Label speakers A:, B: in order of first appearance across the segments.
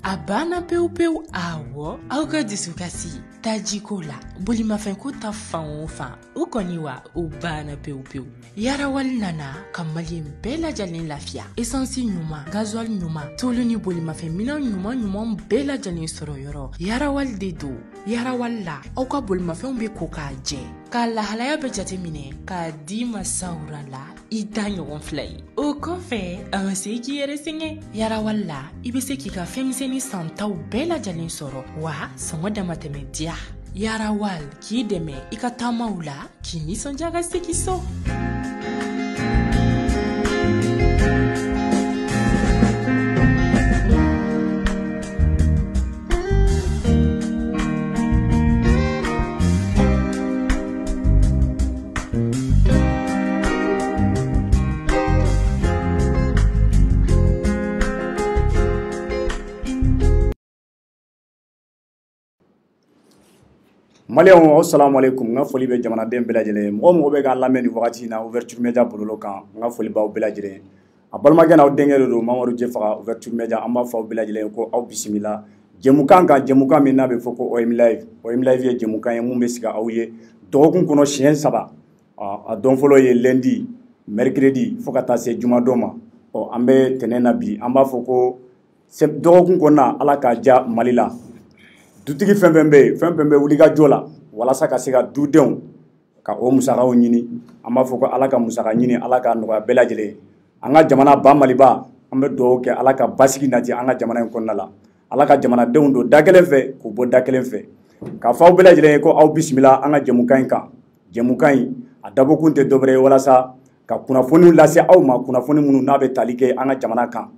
A: Abana peu awo auga disukasi tajikola bolimafin ko ta fan o koniwa ubana peu yarawal nana kamalin bela jalin lafia essence nyuma gasoil nyuma toluni bolimafin minan nyuma bela jalin soro yoro yarawal dedo yarawal la au ka bolimafin be ko ka je ka la halaya be jatemine ka di masaura la ida ɲɔgɔn fila ye o kɔfɛ a ma se k'i yɛrɛ sɛgɛn yarawal la i be se k'i ka fɛnmisɛni santaw bɛɛ lajɛlen sɔrɔ wa sɔngɔ damatɛmɛ diya yarawal k'i dɛmɛ i ka taamaw la k'i nisɔndiya ka segi so.
B: Maliens, assalamu alaikum. Nga foli be jamana den belajele. Mo be ga lamé ni wakati na ouverture média bololo kan. Nga foli ba belajele. A balma gena o dengere do Mamadou Jefa ouverture média amba fa belajele ko aw bismillah. Jemukan min na be foko OM live. OM live ye jemukan ye mun be siga awye. Dogokun kono sien saba. A don folo ye lundi, mercredi fo ka ta se juma doma. O ambe tenena bi amba foko se dogokun konna ala ka ja malila. Dutigi fɛn fɛn bɛ wuli ka jɔ la walasa ka se ka dudenw ka o musakaw ɲini an b'a fɔ ko ala ka musaka ɲini ala ka nɔgɔya bɛɛ lajɛlen an ka jamana ba Maliba an bɛ dugawu kɛ ala ka basigi nati an ka jamana in kɔnɔna la ala ka jamanadenw don da kelen fɛ k'u bɔ da kelen fɛ k'a fɔ aw bɛɛ lajɛlen ye ko aw bisimila an ka jɛmukan in kan jɛmukan in a dabɔkun tɛ dɔ wɛrɛ ye walasa ka kunnafoniw lase aw ma kunnafoni minnu n'a bɛ tali kɛ an ka jamana kan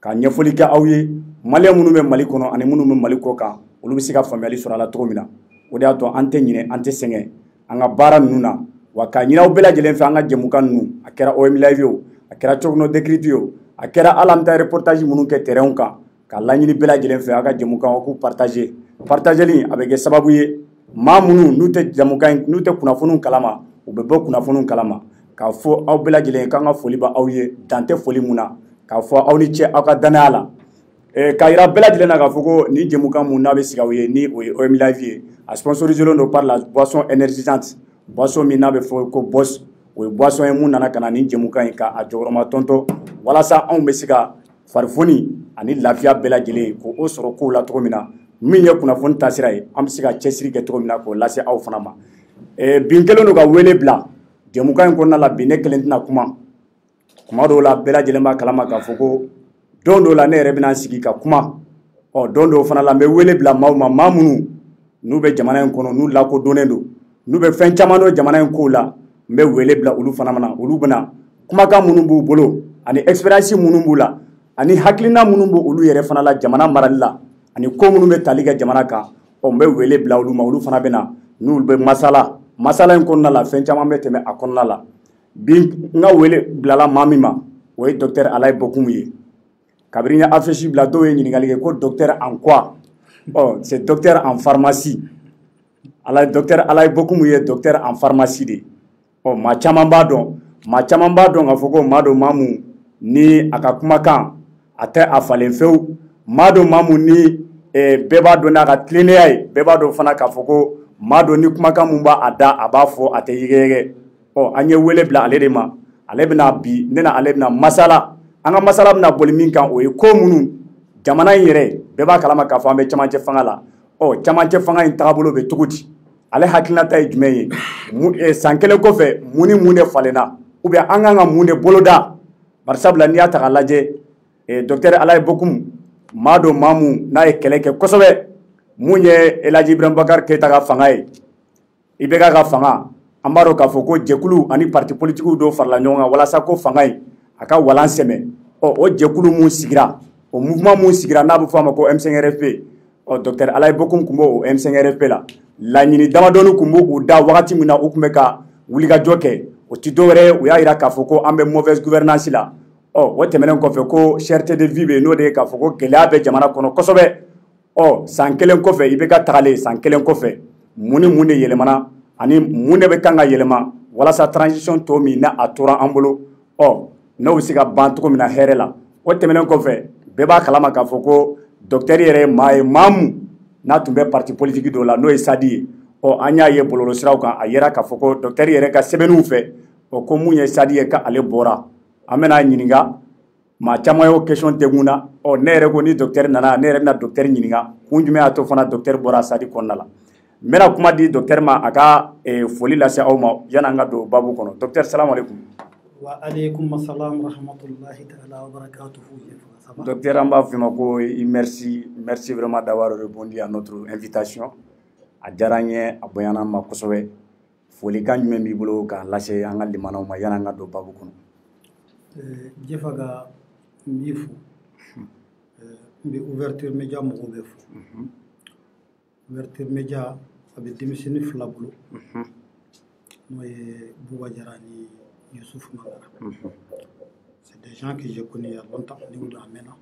B: ka ɲɛfɔli kɛ aw ye maliyɛn minnu bɛ Mali kɔnɔ ani minnu bɛ Mali kɔ kan olu bɛ se ka faamuyali sɔrɔ a la cogo min na o de y'a to an tɛ ɲinɛ an tɛ sɛgɛn an ka baara ninnu na wa ka ɲinɛ aw bɛɛ lajɛlen fɛ an ka jɛmukan ninnu a kɛra OM live o a kɛra Cɔkɔnɔ décrypte o a kɛra hali an bɛ taa reportage minnu kɛ terrain kan ka laɲini bɛɛ lajɛlen fɛ a ka jɛmukan o k'u partager partageli a bɛ kɛ sababu ye maa minnu n'u tɛ jɛmukan n'u tɛ kunnafoniw kalama u bɛ bɔ kunnafoniw kalama k'a fɔ aw bɛɛ lajɛlen k'an ka foli bɛ aw ye dan tɛ foli mun na k'a fɔ aw ni cɛ aw ka danaya la ka yira bɛɛ lajɛlen na k'a fɔ ko ni jɛmukan mun n'a bɛ sigi aw ye ni o ye OM live ye a sponsorisé don par la boisson énergisante boisson min n'a bɛ fɔ ko Boss o ye boisson ye mun nana ka na ni jɛmukan in ka a jɔyɔrɔma tɔntɔn walasa anw bɛ se ka farifoni ani lafiya bɛɛ lajɛlen k'o sɔrɔ kow la cogo min na min ye kunnafoni taasira ye an bɛ se ka cɛsiri kɛ cogo min na k'o lase aw fana ma bin kɛlen don ka wele bila jɛmukan in kɔnɔna la bi ne kelen tɛna kuma dɔw la bɛɛ lajɛlen b'a kalama k'a fɔ ko don dɔw la ne yɛrɛ bɛna sigi ka kuma don dɔw fana la n bɛ wele bila maaw ma maa minnu n'u bɛ jamana in kɔnɔ n'u lakodɔnnen don n'u bɛ fɛn caman dɔn jamana in kow la n bɛ wele bila olu fana ma olu bɛna kumakan minnu b'u bolo ani expérience minnu b'u la ani hakilina minnu b'u olu yɛrɛ fana la jamana marali la ani ko minnu bɛ tali kɛ jamana kan n bɛ wele bila olu ma olu fana bɛna n'u bɛ masala in kɔnɔna la fɛn caman bɛ tɛmɛ a kɔnɔna la bi n ka wele bilala maa min ma o ye docteur Alaye Bokumu ye kabiri n ye affiche bila dɔw ye ɲininkali kɛ ko docteur en quoi c'est docteur en pharmacie docteur Alaye Bokumu ye docteur en pharmacie de maa caman b'a dɔn k'a fɔ ko maa don maa mun ni a ka kumakan a tɛ a falen fewu maa don maa mun ni bɛɛ b'a dɔn n'a ka tilennenya ye bɛɛ b'a dɔn fana k'a fɔ ko maa don ni kumakan mun b'a da a b'a fɔ a tɛ yɛgɛyɛgɛ an ye wele bila ale de ma ale bɛna bi ne na ale bɛna masala an ka masala bɛna boli min kan o ye ko minnu jamana in yɛrɛ bɛɛ b'a kalama k'a fɔ an bɛ camancɛ fanga la camancɛ fanga in taabolo bɛ cogo di ale hakilinata ye jumɛn ye san kelen kɔfɛ mun ni mun de falenna ou bien an kan ka mun de boloda bari sabula n'i y'a ta k'a lajɛ docteur Alaye Bokumu maa don maa mun n'a ye kɛlɛ kɛ kosɛbɛ mun ye Elhaji Ibrahima Boubacar Keita ka fanga ye IBK ka fanga an b'a dɔn k'a fɔ ko jɛkulu ani parti politique dɔw farala ɲɔgɔn kan walasa ko fanga in a ka walan sɛmɛ o jɛkulu mun sigira o mouvement mun sigira n'a bɛ fɔ a ma ko M5RFP docteur Alaye Bokumu tun b'o M5RFP la laɲini damadɔni tun b'u da wagati min na u tun bɛ ka wulikajɔ kɛ o ti dɔwɛrɛ ye u y'a jira k'a fɔ ko an bɛ mauvaise gouvernance la o tɛmɛnen kɔfɛ ko cherté de vie bɛ n'o de ye k'a fɔ ko gɛlɛya bɛ jamana kɔnɔ kosɛbɛ san kelen kɔfɛ i bɛ ka tagalen san kelen kɔfɛ mun ni mun de yɛlɛmana ani mun de bɛ kan ka yɛlɛma walasa transition tɔ min n'a a tora an bolo n'o bɛ se ka ban cogo min na hɛrɛ la o tɛmɛnen kɔfɛ bɛɛ b'a kalama k'a fɔ ko docteur yɛrɛ ye maa ye maa mun n'a tun bɛ parti politique dɔw la n'o ye SADI ye an y'a ye bɔlɔlɔsiraw kan a yera k'a fɔ ko docteur yɛrɛ ka sɛbɛnniw fɛ ko mun ye SADI ye k'ale bɔra an bɛna ɲininka maa caman y'o question degun na ne yɛrɛ ko ni docteur nana ne yɛrɛ bɛna docteur ɲininka kun jumɛn y'a to fana docteur bɔra SADI kɔnɔna la n bɛna kuma di docteur ma a ka foli lase aw ma yan'an ka don babu kɔnɔ docteur salamu aleykum.
C: Wa aleykum assalam wa rahmatullahi ta'ala wa barakatuhu.
B: Docteur, an b'a f'i ma ko merci vraiment d'avoir répondu à notre invitation. A diyara n ye a bonyana n ma kosɛbɛ. Folikan jumɛn b'i bolo k'a lase an ka limanaw ma yan'an ka don babu kɔnɔ.
C: Jefaga n b'i fo n bɛ ouverture média mɔgɔw bɛ fo. Ouverture média a bɛ denmisɛnnin fila bolo n'o ye Buba Jara ni Youssouf Mangara. C'est des gens que j'ai connus il y a longtemps, ni don a mɛnna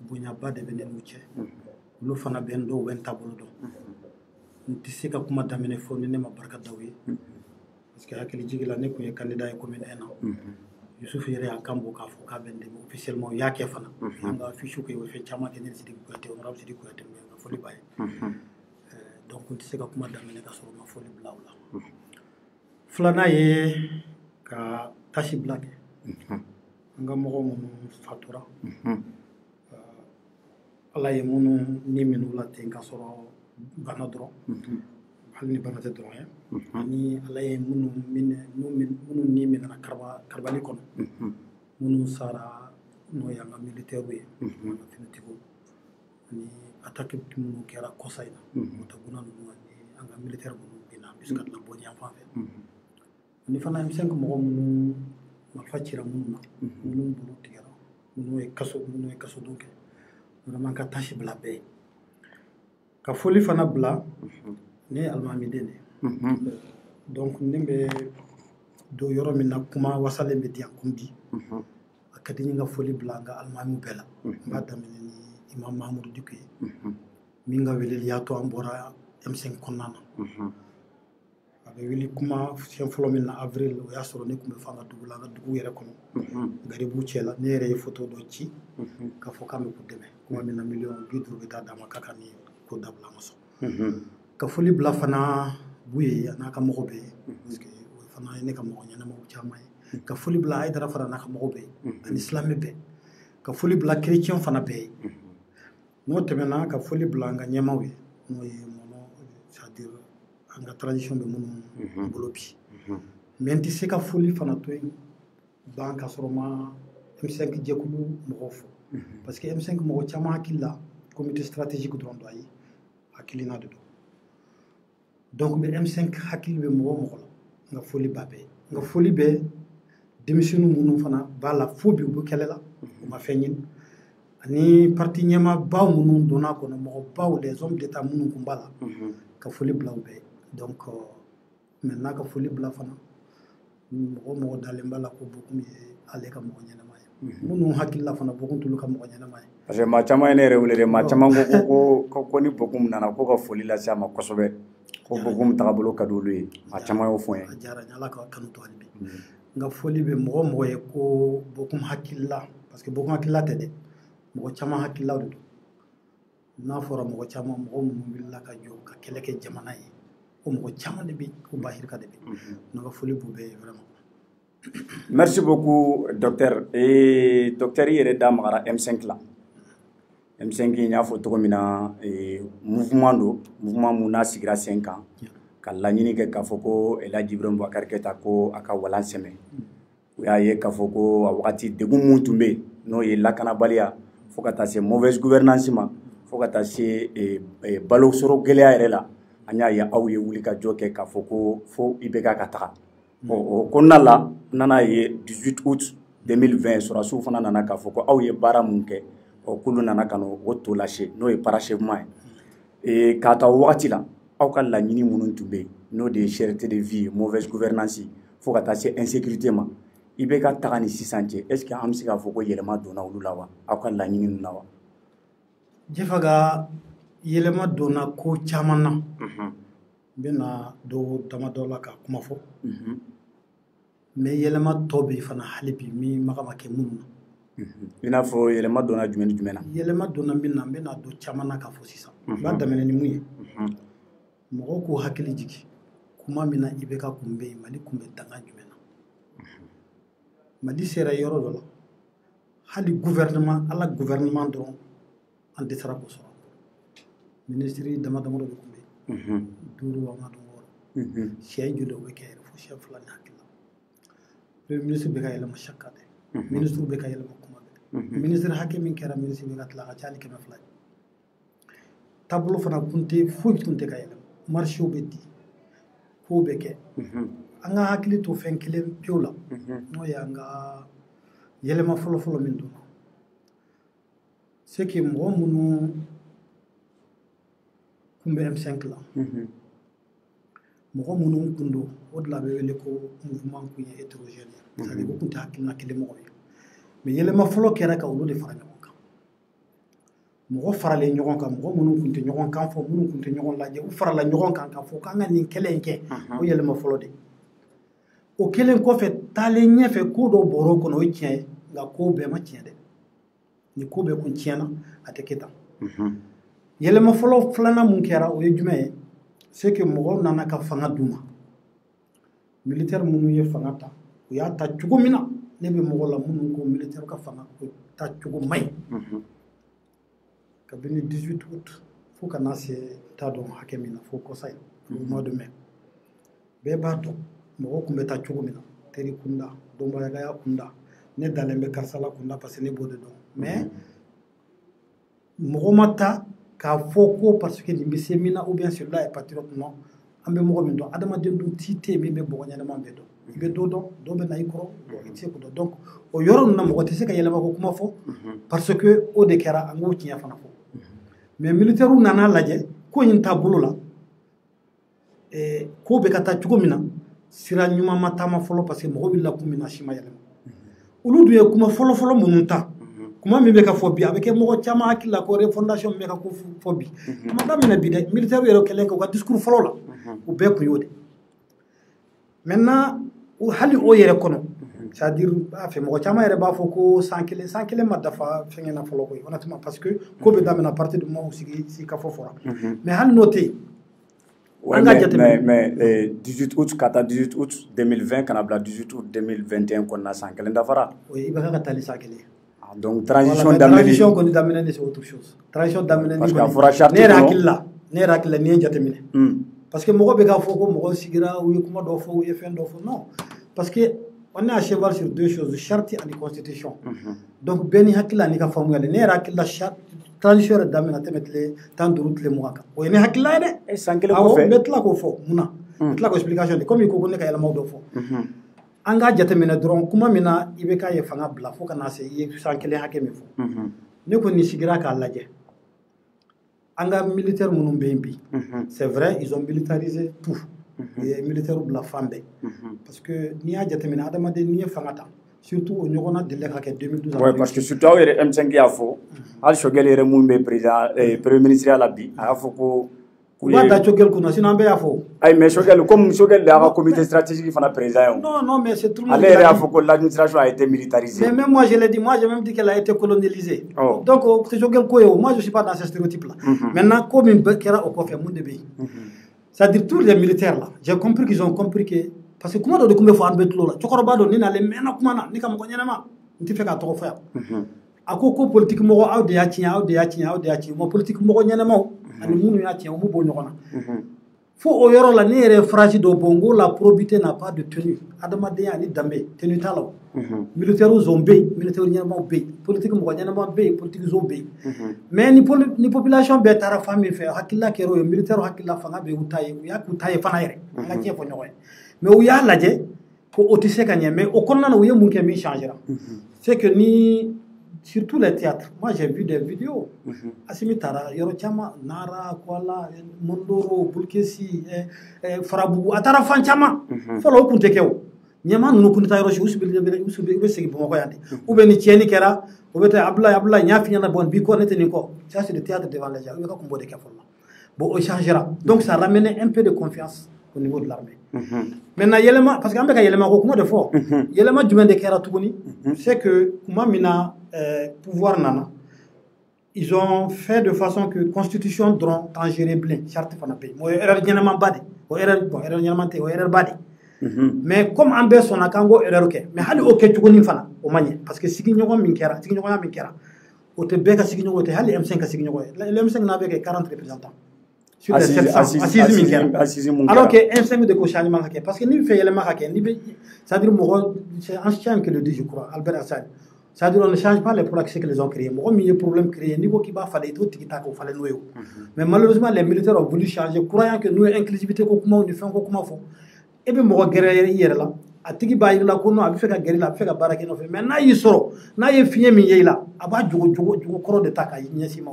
C: bonyaba de bɛ ne n'u cɛ olu fana bɛ n dɔn u bɛ n taabolo dɔn n tɛ se ka kuma daminɛ fɔ ni ne ma barika da u ye parce que hakili jigi la ne tun ye candidat ye commune 1 na Youssouf yɛrɛ y'a kan bɔ k'a fɔ k'a bɛ n dɛmɛ officiellement u y'a kɛ fana an ka affiche kɛ u ye fɛn caman kɛ ne ni Sidiki Kuyate honorable Sidiki Kuyate n ka foli b'a ye donc n tɛ se ka kuma daminɛ ka sɔrɔ n ma foli bila u la filanan ye ka tasi bila kɛ an ka mɔgɔ minnu fatura ala ye minnu ni minnu la ten ka sɔrɔ bana dɔrɔn hali ni bana tɛ dɔrɔn ye ani ala ye minnu ni minɛna karibali kɔnɔ minnu sara n'o ye an ka militaire ye an ka finitigiw ani attaque minnu kɛra kɔsa in na mɔtaguna ninnu ani an ka militaire minnu binna jusqu'à la bɔnni yan fan fɛ ani fana M5 mɔgɔ minnu marifa cira minnu na minnu bolo tigɛra minnu ye kasodon kɛ vraiment ka tâche bila bɛɛ ye ka foli fana bila ne ye alimamiden de ye donc ne bɛ don yɔrɔ min na kuma wasalen bɛ di yan comme bi a ka di n ye ka foli bila an ka alimamiw bɛɛ la n b'a daminɛ ni imam Mahamudu Diko ye min ka weleli y'a to an bɔra M5 kɔnɔna na a bɛ wuli kuma siɲɛ fɔlɔ min na avril o y'a sɔrɔ ne tun bɛ fanga dugu la an ka dugu yɛrɛ kɔnɔ garibu cɛ la ne yɛrɛ ye photo dɔ ci k'a fɔ k'an bɛ ku dɛmɛ kuma min na $50 bɛ taa d'a ma k'a ka nin ko dabila an ka sɔn ka foli bila fana bu ye a n'a ka mɔgɔ bɛ yen parce que o fana ye ne ka mɔgɔ ɲɛnamaw caman ye ka foli bila Hayidara fana n'a ka mɔgɔ bɛ yen ani silamɛ bɛɛ ka foli bila chrétien fana bɛɛ ye n'o tɛmɛna ka foli bila an ka ɲɛmaaw ye n'o ye c'est-à-dire an ka transition bɛ minnu bolo bi mais n tɛ se ka foli fana to yen ban ka sɔrɔ ma M5 jɛkulu mɔgɔw fɔ parce que M5 mɔgɔ caman hakili la comité stratégique dɔrɔn do ayi hakilina de don donc bɛ M5 hakili bɛ mɔgɔ mɔgɔ la n ka foli ba bɛɛ n ka foli bɛ denmisɛnninw minnu fana b'a la fo bi u bɛ kɛlɛ la u ma fɛn ɲini ani parti ɲɛmaabaw minnu donna kɔnɔ mɔgɔbaw les hommes d'état minnu tun b'a la ka foli bila u bɛɛ donc maintenant ka foli bila fana mɔgɔ dalen b'a la ko Bokum ye ale ka mɔgɔ ɲɛnama ye minnu hakili la fana Bokum t'olu ka mɔgɔ ɲɛnama ye
B: parce que maa caman ye ne yɛrɛ wele dɛ maa caman ko ni Bokum nana ko ka foli lase a ma kosɛbɛ ko Bokum tagabolo ka di olu ye maa caman y'o fɔ n ye
C: a diyara n ye ala ka kanu to hali bi n ka foli bɛ mɔgɔ ye ko Bokum hakilila parce que Bokum hakilila tɛ dɛ mɔgɔ caman hakililaw de don n'a fɔra mɔgɔ caman mɔgɔ minnu wulila ka jɔ ka kɛlɛ kɛ jamana ye ko mɔgɔ caman de bɛ ko Bahirika de bɛ n ka foli b'u bɛɛ ye vraiment.
B: Merci beaucoup docteur docteur yɛrɛ da magara M5 la M5 n y'a fɔ cogo min na mouvement do mouvement mun n'a sigira sen kan ka laɲini kɛ k'a fɔ ko Elhaji Ibrahim Boubacar Keita ko a ka walan sɛmɛ u y'a ye k'a fɔ ko a wagati degun mun tun bɛ yen n'o ye lakanabaliya fo ka taa se mauvaise gouvernance ma fo ka taa se balo sɔrɔ gɛlɛya yɛrɛ la an y'a ye aw ye wuli ka jɔ kɛ k'a fɔ ko fo IBK ka taga o kɔnɔna la n nana ye 18 août 2020 sɔrɔdasiw fana nana k'a fɔ ko aw ye baara mun kɛ k'olu nana ka n'o to lase n'o ye parachèvement ye k'a ta o wagati la aw ka laɲini minnu tun bɛ yen n'o de ye cherté de vie mauvaise gouvernance fo ka taa se insécurité ma i bɛ ka taga ni sisan cɛ est ce que an bɛ se k'a fɔ ko yɛlɛma donna olu la wa aw ka laɲini ninnu na wa.
C: Jefaga yɛlɛma donna ko caman na. N bɛna dɔw damadɔ la ka kuma fɔ. Mais yɛlɛma tɔ bɛ fana hali bi min maga ma kɛ minnu na.
B: I n'a fɔ yɛlɛma donna jumɛn ni jumɛn na.
C: Yɛlɛma donna min na n bɛna don caman na ka fɔ sisan. N b'a daminɛ ni mun ye. Mɔgɔw k'u hakili jigin kuma min na IBK kun bɛ yen Mali kun bɛ danga jumɛn na. Mali sera yɔrɔ dɔ la hali gouvernement ala gouvernement dɔrɔn an dɛsɛra k'o sɔrɔ. Ministre dama dama dɔ de kun bɛ yen. 5 an ka dɔn 6 siɲɛ joli o bɛ kɛ yɛrɛ fo siɲɛ 2 ni hakili la. Premier ministre bɛ ka yɛlɛma chaque année. Ministre bɛ ka yɛlɛma kuma bɛɛ. Ministre hakɛ min kɛra ministre bɛ ka tila ka ca hali 100 fila ye. Taabolo fana kun tɛ foyi tun tɛ ka yɛlɛma. Marché bɛ di ko bɛ kɛ. An ka hakili to fɛn kelen pewu la n'o ye an ka yɛlɛma fɔlɔ-fɔlɔ min donna. C'est que mɔgɔ minnu kun bɛ M5 la mɔgɔ minnu kun don o de la a bɛ wele ko mouvement kun ye hétérogène ye. C'est-à-dire ko kun tɛ hakilina kelen mɔgɔ ye. Mais yɛlɛma fɔlɔ kɛra ka olu de fara ɲɔgɔn kan. Mɔgɔ faralen ɲɔgɔn kan mɔgɔ minnu kun tɛ ɲɔgɔn kan fɔ minnu kun tɛ ɲɔgɔn lajɛ u farala ɲɔgɔn kan k'a fɔ k'an ka nin kɛlɛ in kɛ o yɛlɛma fɔlɔ de. O kelen kɔfɛ taalen ɲɛfɛ ko dɔ bɔr'o kɔnɔ o ye tiɲɛ ye nka ko bɛɛ ma tiɲɛ dɛ. Ni ko bɛɛ kun tiɲɛna a tɛ kɛ tan. Yɛlɛma fɔlɔ filanan mun kɛra o ye jumɛn ye c'est que mɔgɔw nana ka fanga d'u ma. Militaire minnu ye fanga ta u y'a ta cogo min na ne bɛ mɔgɔ la minnu ko militaire ka fanga ko ta cogo man ɲi. Kabini 18 août fo ka na se t'a dɔn hakɛ min na fo kɔsa ye mois de mai bɛɛ b'a dɔn mɔgɔw kun bɛ taa cogo min na teri kunda dɔnbayagaya kunda ne dalen bɛ karisa la kunda parce que ne b'o de dɔn mais mɔgɔ ma ta k'a fɔ ko parce que nin bɛ se min na ou bien celui-là est patriote non an bɛ mɔgɔ min dɔn adamaden dun ti tɛ min bɛ bɔgɔ ɲɛnama bɛɛ dɔn i bɛ dɔ dɔn dɔ bɛ na i kɔrɔ i tɛ se k'o dɔn donc o yɔrɔ ninnu na mɔgɔ tɛ se ka yɛlɛma ko kuma fɔ parce que o de kɛra an k'o tiɲɛ fana fɔ. Mais militaire nana lajɛ ko in taabolo la ko bɛ ka taa cogo min na sira ɲuman ma taama fɔlɔ parce que mɔgɔ bɛ lakun min na si ma yɛlɛma olu dun ye kuma fɔlɔ-fɔlɔ minnu ta kuma min bɛ ka fɔ bi a bɛ kɛ mɔgɔ caman hakili la ko refondation bɛ ka ko fɔ bi a ma daminɛ bi dɛ militaire yɛrɛ kɛlen ka u ka discours fɔlɔ la u bɛɛ kun y'o de. Maintenant hali o yɛrɛ kɔnɔ c'est à dire a fɛ mɔgɔ caman yɛrɛ b'a fɔ ko san kelen ma dafa fɛngɛ na fɔlɔ koyi honnêtement parce que ko bɛ daminɛ à partir du moment où sigi ka fɔ fɔra mais hali n'o tɛ yen an ka jateminɛ.
B: mais 18 août ka taa 18 août 2020 kana bila 18 août 2021 kɔnɔna san kelen dafara.
C: o ye i bɛ ka taa ni san kelen.
B: Donc transition daminɛ
C: transition kɔni daminɛ c'est autre chose. Transition daminɛ
B: parce que a fɔra charte
C: ne yɛrɛ hakili la n'i ye jateminɛ parce que mɔgɔ bɛ k'a fɔ ko mɔgɔ sigira u ye kuma dɔ fɔ u ye fɛn dɔ fɔ non parce que on est à cheval sur deux choses charte ani constitution. Donc bɛɛ ni hakili la n'i ka faamuyali ne yɛrɛ hakili la charte transition yɛrɛ daminɛ tɛmɛ tile 15 tile 20 kan o ye ne hakili la ye dɛ.
B: san kelen kɔfɛ
C: n bɛ tila k'o fɔ mun na n bɛ tila k'o explication di komi i ko ko ne ka yɛlɛmaw dɔ fɔ. An ka jateminɛ dɔrɔn kuma min na i bɛ k'a ye fanga bila fo ka na se i ye san kelen hakɛ min fɔ ne kɔni sigira k'a lajɛ an ka militaire minnu bɛ yen bi c'est vrai ils ont militarisé tout u ye militaire bila fan bɛɛ parce que n'i y'a jateminɛ adamaden n'i ye fanga ta surtout o ɲɔgɔnna delila ka kɛ 2012.
B: ouais parce que surtout aw yɛrɛ M5 y'a fɔ hali Choguel yɛrɛ mun bɛ premier ministre la bi a y'a fɔ ko.
C: u b'a da Choguel kunna sinon an bɛɛ y'a fɔ.
B: ayi mais Choguel comme Choguel de y'a ka comité stratégique fana président ye.
C: non mais c'est tout.
B: ale yɛrɛ y'a fɔ ko l'administration a été militarisée.
C: mais même moi je l'ai dit moi j'ai même dit qu'elle a été colonisée. donc c'est Choguel ko ye o moi je suis pas dans ce stéréotype là. maintenant ko min kɛra o kɔfɛ mun de bɛ yen. c'est-à-dire tous les militaires là j'ai compris qu'ils ont compris que parce que kuma dɔ de tun bɛ fɔ an bɛ tulo la cɛkɔrɔba dɔ ni n'ale mɛnna kuma na ni ka mɔgɔ ɲɛnama n tɛ fɛ k'a tɔgɔ fɔ yan a ko politique mɔgɔ aw de y'a tiɲɛ aw de y'a tiɲɛ aw de y'a tiɲɛ wa politique mɔgɔ ɲɛnamaw ani minnu y'a tiɲɛ u b'u bɔ ɲɔgɔn na fo o yɔrɔ la ne yɛrɛ ye phrase dɔ bɔ n ko la probité n'a pas de tenue adamadenya ani danbe tenue t'a la o militaires bɛ yen militaire ɲɛnamaw bɛ yen politique mɔgɔ ɲɛnama bɛ yen politique bɛ yen mais ni population bɛɛ taara fan min fɛ hakilila kɛra o ye militaire hakilila fanga bɛ u ta ye u y'a k'u ta ye fana yɛrɛ an ka tiɲɛ fɔ ɲɔgɔn ye mais u y'a lajɛ ko o tɛ se ka ɲɛ mais o kɔnɔna na u ye mun kɛ min changera c'est que ni surtout les théâtres moi j'ai vu des vidéos Assimi taara yɔrɔ caman Nara Kuala Mondoro Bulkesi Farabugu a taara fan caman fɔlɔ o kun tɛ kɛ o nyama nunu kunta yoro usbe segi Bamako yandi ou bien ni tieni kera ou bien Abdoulaye nya finya na bon bi ko nete ni ko ça c'est le théâtre devant les gens ko mbode ke folla bon on changera donc ça ramène un peu de confiance au niveau de l'armée maintenant yelema parce que ambe ka yelema ko kuma de fort yelema jumen de kera tuguni c'est que kuma mina pouvoir nana ils ont fait de façon que constitution dron tangere blin charte fana pay mo erreur ñenama bade o erreur ñenama te o erreur bade mais comme ambe sona kango erreur ke mais hali o ke tuguni fana o magne parce que sigi ñogo min kera o te beka sigi ñogo te hali M5 ka sigi ñogo le M5 na beka 40 représentants sur les 700 assise min kera alors que M5 de ko changement hake parce que ni fait yelema hake ni be ça dire mo c'est ancien que le dit je crois Albert Assad. C'est-à-dire on ne change pas les problèmes que les ont créés. Moi, il y a un problème créé. Niveau qui va falloir tout tiki tako fallait nous. Mais malheureusement, les militaires ont voulu changer, croyant que nous inclusivité comment on fait comment faut. Et puis moi, guerrier hier là, à tiki ba il là qu'on a fait guerrier là, fait baraki no fait. Mais na y soro, na y fini mi y là, aba jugo koro de taka y sima.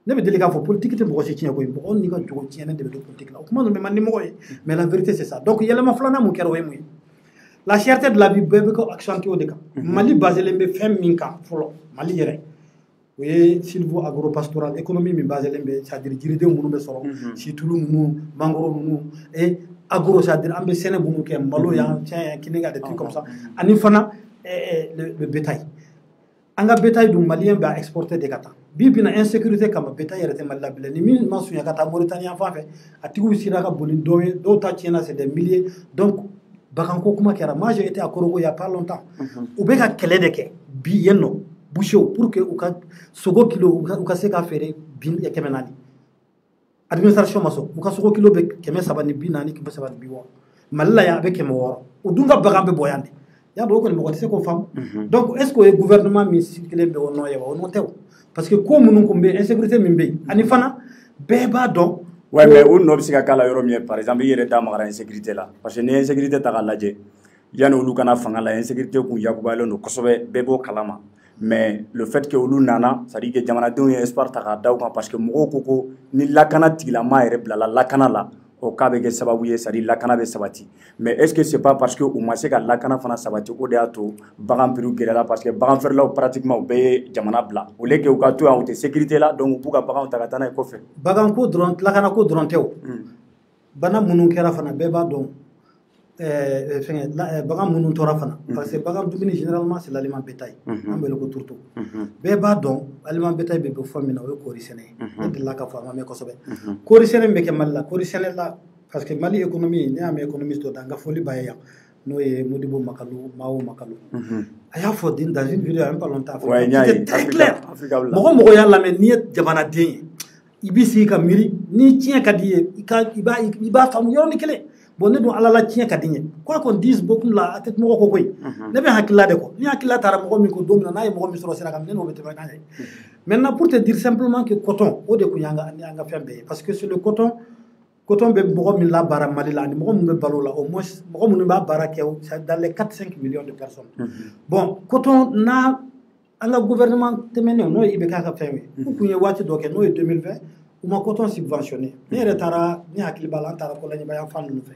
C: Ne me délicat faut politique te mo ci tien ko on ni ko jugo tien de politique là. Comment me mandi mo mais la vérité c'est ça. Donc il y a le maflana mo kero muy. La cherté de la vie bébé ko accentué au déca. Mali basé lembe fem minka folo. Mali yere. Oui, silvo agropastoral économie mi basé lembe c'est-à-dire jiride munu be soro. Si tulu munu, mangoro munu et agro c'est-à-dire ambe sene munu ke malo ya tiens kininga des trucs comme ça. Ani fana le bétail. Anga bétail du malien ba exporter des kata. Bibina insécurité comme bétail était mal labelé. Ni mi mensunya kata Mauritanie en fait. Atigu siraka bolin do ta tiena c'est des milliers. Donc Bakanko kuma kera, moi j'ai été à Korogo il n'y a pas longtemps. Ou bien qu'elle de ke bi yenno boucho pour que uka sogo kilo uka seka fere bin ya kemenani. Administration maso uka sogo kilo be keme sabani binani keme sabani biwa. Malala ya be keme woro. Udunga bagambe boyande. Ya do ko ni mo ko fam. Donc est-ce que le gouvernement mi circulé be wono ya wono tew parce que ko munun ko be insécurité mi be ani fana beba donc
B: ouais, mais où nous sommes à la par exemple, il y a des insécurité là. Parce que l'insécurité, tu as la il y a l'insécurité qui est là, Bebo Kalama. Mais le fait que nous nana, ça dit que Jamanadou est espoir parce que Moko, ni lakana tilama et la lakana là, au cas de Sababouye, ça dit lakana de Sabati. Mais est-ce que c'est pas parce que au moins c'est que lakana fana Sabati au déato, Baram Peru là parce que Baram faire là pratiquement au Jamanabla. Ou les que au cas tout en sécurité là, donc pour que Baram Tagatana est coffre.
C: Baram ko drone, lakana ko drone teo. Bana munu kera fana beba donc. Bagan munun tora fana parce que bagan dumuni généralement c'est l'aliment bétail on be le ko turto beba don aliment bétail be famina o ko risene de la ka fama me ko sobe ko risene be ke malla ko risene la parce que Mali économie ni am économiste do nga foli baye no ye Modibo Makalu Mao Makalu aya fo din dans une vidéo un pas longtemps c'était très clair mo ya la men ni jabana den ibisi ka miri ni tien ka die iba famu yo ni kele bon ne don ala la tiɲɛ ka di ɲɛ quoi qu'on dise beaucoup la a tɛ mɔgɔ ko koyi ne bɛ hakilila de kɔ ni hakilila taara mɔgɔ min ko don min na n'a ye mɔgɔ min sɔrɔ sira kan ne n'o bɛ tɛmɛ n'a ye maintenant pour te dire simplement que coton o de kun y'an ka fɛn bɛɛ ye parce que sur le coton bɛ mɔgɔ min labaara Mali la ani mɔgɔ min bɛ balo la au moins mɔgɔ minnu b'a baara kɛ dans les 4-5 millions de personnes bon coton n'a an ka gouvernement tɛmɛnen n'o ye IBK ka fɛn ye u kun ye waati dɔ kɛ n'o ye 2020 ou ma coton subventionné ne yɛrɛ taara ni hakili b'a la an taara kɔlɔnɲɛbaya fan ninnu fɛ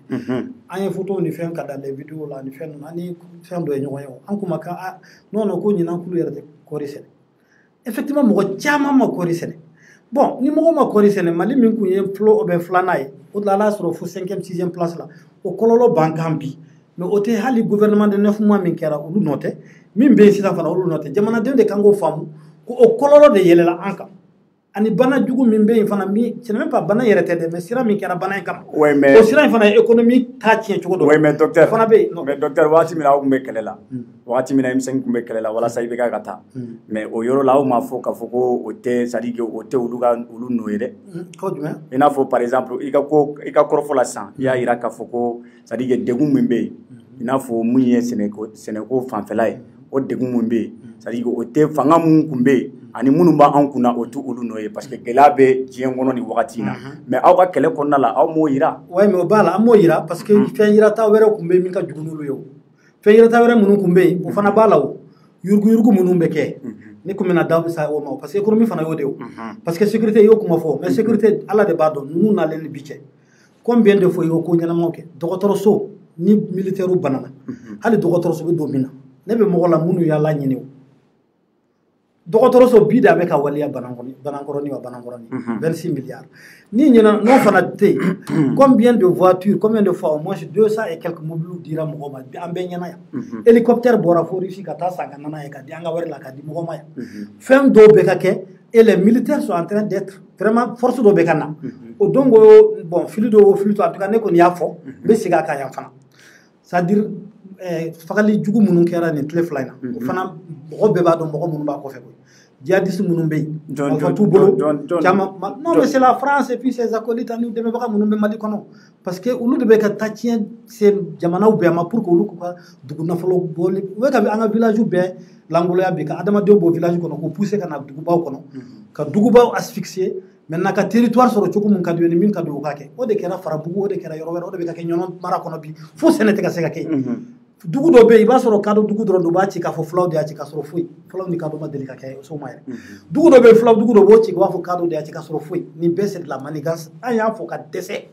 C: an ye photo ni fɛn ka da les vidéos la ni fɛn ninnu ani fɛn dɔ ye ɲɔgɔn ye an kuma kan non ko ɲinan kulu yɛrɛ tɛ kɔɔri sɛnɛ effectivement mɔgɔ caman ma kɔɔri sɛnɛ bon ni mɔgɔ ma kɔɔri sɛnɛ Mali min kun ye filanan ye o de la ala sɔrɔ fo 5e 6e place la o kɔlɔlɔ b'an kan bi mais o tɛ hali gouvernement de 9 mois min kɛra olu nɔ tɛ min bɛ yen sisan fana olu nɔ tɛ jamanadenw de kan k'o faamu ko o kɔlɔlɔ de yɛlɛla an kan ani bana jugu min bɛ yen fana mi c'est même pas bana yɛrɛ tɛ dɛ mais sira min kɛra bana in kama o sira in fana ye économie ta tiɲɛ cogo dɔ
B: oui mais docteur
C: fana bɛ yen
B: mais docteur waati min na aw tun bɛ kɛlɛ la waati min na M5 tun bɛ kɛlɛ la walasa IBK ka taa mais o yɔrɔ la aw m'a fɔ k'a fɔ ko o tɛ c'est à dire que o tɛ olu nɔ ye dɛ
C: ko jumɛn
B: i n'a fɔ par exemple i ka kɔrɔfɔ la sisan i y'a yira k'a fɔ ko c'est à dire que degun min bɛ yen i n'a fɔ mun ye sɛnɛko fanfɛla ye o degun min bɛ yen c'est à dire que o tɛ fanga mun kun bɛ yen ani minnu b'an kunna o t'u olu nɔ ye parce que gɛlɛya bɛ diɲɛ kɔnɔ nin wagati in na mais aw ka kɛlɛ kɔnɔna la aw m'o yira.
C: oui mais o b'a la an m'o yira parce que fɛn yirata wɛrɛ tun bɛ yen min ka jugu n'olu ye o fɛn yirata wɛrɛ minnu tun bɛ yen o fana b'a la o yuruguyurugu minnu bɛ kɛ ne kun bɛna da sa o ma parce que économie fana y'o de o parce que sécurité y'o kuma fɔ mais sécurité ala de b'a dɔn ninnu nalen ni bi cɛ combien de fois i y'o ko ɲɛnamaw kɛ dɔgɔtɔrɔso ni militaire banana hali dɔgɔtɔrɔso bɛ don min na ne bɛ mɔgɔ la minnu y'ala ɲini o dɔgɔtɔrɔso bi de a bɛ ka waleya Banankɔrɔni wa Banankɔrɔni 26 milliards ni ɲina n'o fana tɛ yen combien de voitures combien de fois au moins 200 et quelques mobiles dira mɔgɔ ma an bɛɛ ɲɛna yan hélicoptère bɔra fo Russie ka taa san ka nana ye ka di an ka wari la ka di mɔgɔ ma yan fɛn dɔw bɛ ka kɛ et les militaires sont en train d'être vraiment force dɔ bɛ ka na o don ko bon fili dɔw fili to en tout cas ne kɔni y'a fɔ n bɛ segin a kan yan fana c'est-à-dire fagali jugu minnu kɛra nin tile fila in na o fana mɔgɔ bɛɛ b'a dɔn mɔgɔ minnu b'a kɔfɛ koyi djihadistes minnu bɛ yen alpha t'u bolo caman non mais c'est la France et puis ses acolytes ani dɛmɛbaga minnu bɛ Mali kɔnɔ parce que olu de bɛ ka taa tiɲɛ se jamanaw bɛɛ ma pour que olu ka dugu nafolo bɔli u bɛ ka an ka village bɛɛ langoloya bi ka adamadenw bɔ village kɔnɔ k'u pousser ka na dugubaw kɔnɔ ka dugubaw asphyxier maintenant ka territoire sɔrɔ cogo min ka di u ye ni min ka di u k'a kɛ o de kɛra Farabugu o de kɛra yɔrɔ wɛrɛ o de bɛ ka kɛ ɲɔnɔ mara kɔnɔ bi fo sɛnɛ tɛ ka se ka kɛ dugu dɔ bɛ yen i b'a sɔrɔ kadɔ dugu dɔrɔn u b'a ci k'a fɔ fulaw de y'a ci k'a sɔrɔ foyi fulaw ni kadɔ ma deli ka kɛ so ma yɛrɛ dugu dɔ bɛ yen fulaw dugu dɔ b'o ci u b'a fɔ kadɔ de y'a ci k'a sɔrɔ foyi nin bɛɛ c'est de la manigance an y'a fɔ ka dɛsɛ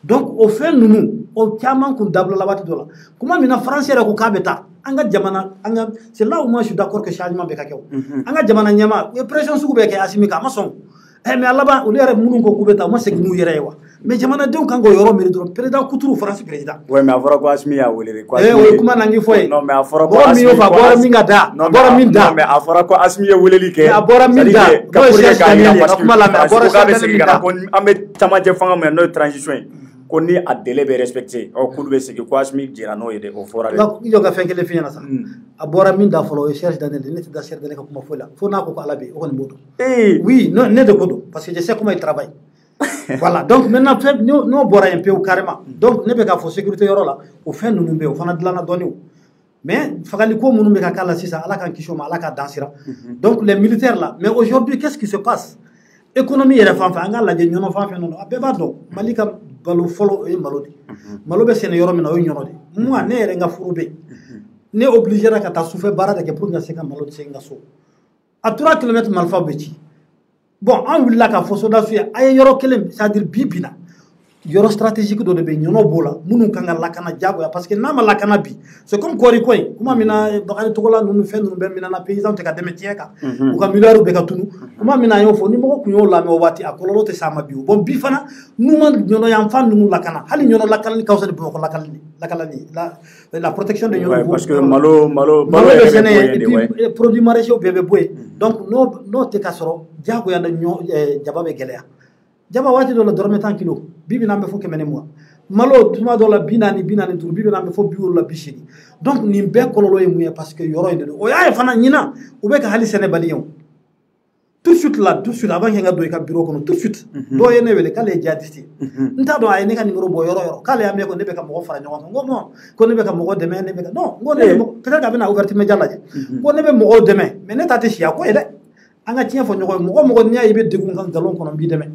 C: donc o fɛn ninnu o caman kun dabila waati dɔ la kuma min na France yɛrɛ ko k'a bɛ taa an ka jamana an ka c'est là où moi je suis d'accord que changement bɛ ka kɛ o an ka jamana ɲɛmaa u ye pression sugu bɛɛ kɛ Asimi kan a ma sɔn mais a laban olu yɛrɛ minnu ko k'u bɛ taa u ma segin n'u yɛrɛ ye wa mais jamanadenw kan k'o yɔrɔ miiri dɔrɔn président Kuturu France président
B: ouais mais a fɔra ko Asimi y'a wele de
C: o ye kuma nangi fɔ ye
B: non mais a fɔra ko
C: Asimi min y'o fɔ a bɔra min ka da a bɔra min da
B: non mais a fɔra ko Asimi ye weleli kɛ
C: a bɔra min da n'o ye Cheikh Daniel ye kuma lamɛn a bɔra Cheikh Daniel min da
B: ko an bɛ camancɛ fanga min n'o ye transition ye ko ni a délai bɛ respecté k'olu bɛ segin ko Asimi jɛra n'o ye de o fɔra de
C: i jɔ ka fɛn kelen f'i ɲɛna sa a bɔra min da fɔlɔ o ye Cheikh Daniel ne tɛ da Cheikh Daniel ka kuma foyi la fo n'a ko ko Ala bɛ yen o kɔni b'o dɔn oui ne de ko don parce que je sais comment il travaille voilà donc maintenant n'o bɔra yen pewu carrément donc ne bɛ ka fɔ sécurité yɔrɔ la o fɛn ninnu bɛ yen o fana dilanna dɔɔnin o mais fagali ko minnu bɛ ka k'a la sisan Ala k'an kisi o ma Ala k'a dan sira donc les militaires là mais aujourd'hui qu'est-ce qui se passe économie yɛrɛ fan fɛ an k'a lajɛ ɲɔnɔ fan fɛ ninnu a bɛɛ b'a dɔn Mali ka balo fɔlɔ o ye malo de malo bɛ sɛnɛ yɔrɔ min na o ye ɲɔnɔ de moi ne yɛrɛ n ka furu bɛ yen ne obligé ra ka taa sufɛ baara de kɛ pour que ka se ka malo se n ka so a 3 kilomètres marifa bɛ ci bon an wulila k'a fɔ soldats ye a ye yɔrɔ kelen c'est-à-dire bi bi na yɔrɔ stratégique dɔ de bɛ yen ɲɔnɔ b'o la minnu kan ka lakana diyagoya parce que n'a ma lakana bi c'est comme kɔɔri ko in kuma min na Bakari Togola ninnu fɛn ninnu bɛɛ minɛna paysan tɛ ka dɛmɛ tiɲɛ kan u ka miliyariw bɛ ka tunu kuma min na an y'o fɔ ni mɔgɔ kun y'o lamɛn o waati a kɔlɔlɔ tɛ s'a ma bi o bon bi fana n'u ma ɲɔnɔ yanfan ninnu lakana hali ɲɔnɔ lakanali ka fisa ni Bamakɔ lakanali la protection de ɲɔnɔ
B: parce que malo
C: bɛ sɛnɛ et puis produits maraîchers bɛɛ bɛ bɔ yen donc n'o tɛ ka sɔrɔ diyagoya jaba bɛ gɛlɛya jaba waati dɔ la dɔrɔmɛ 10 kilo bi bi n'an bɛ fɔ 100 ni mugan malo tuma dɔ la 40 duuru bi bi n'an bɛ fɔ 70 la 80 donc nin bɛɛ kɔlɔlɔ ye mun ye parce que yɔrɔ in de don o y'a ye fana ɲinan u bɛ ka hali sɛnɛbali ye o tout de suite là tout de suite avant que n ka don i ka bureau kɔnɔ tout de suite dɔw ye ne wele k'ale ye djihadiste ye n t'a dɔn a ye ne ka numéro bɔ yɔrɔ yɔrɔ k'ale y'a mɛn ko ne bɛ ka mɔgɔ fara ɲɔgɔn kan n ko non ko ne bɛ ka mɔgɔ dɛmɛ ne bɛ ka non n ko ne peut-être a bɛ na ouverture média lajɛ ko ne bɛ mɔgɔw dɛmɛ mais ne ta tɛ siya ko ye dɛ an ka tiɲɛ fɔ ɲɔgɔn ye mɔgɔ n'i y'a ye i bɛ degun kan nkalon kɔnɔ n b'i dɛmɛ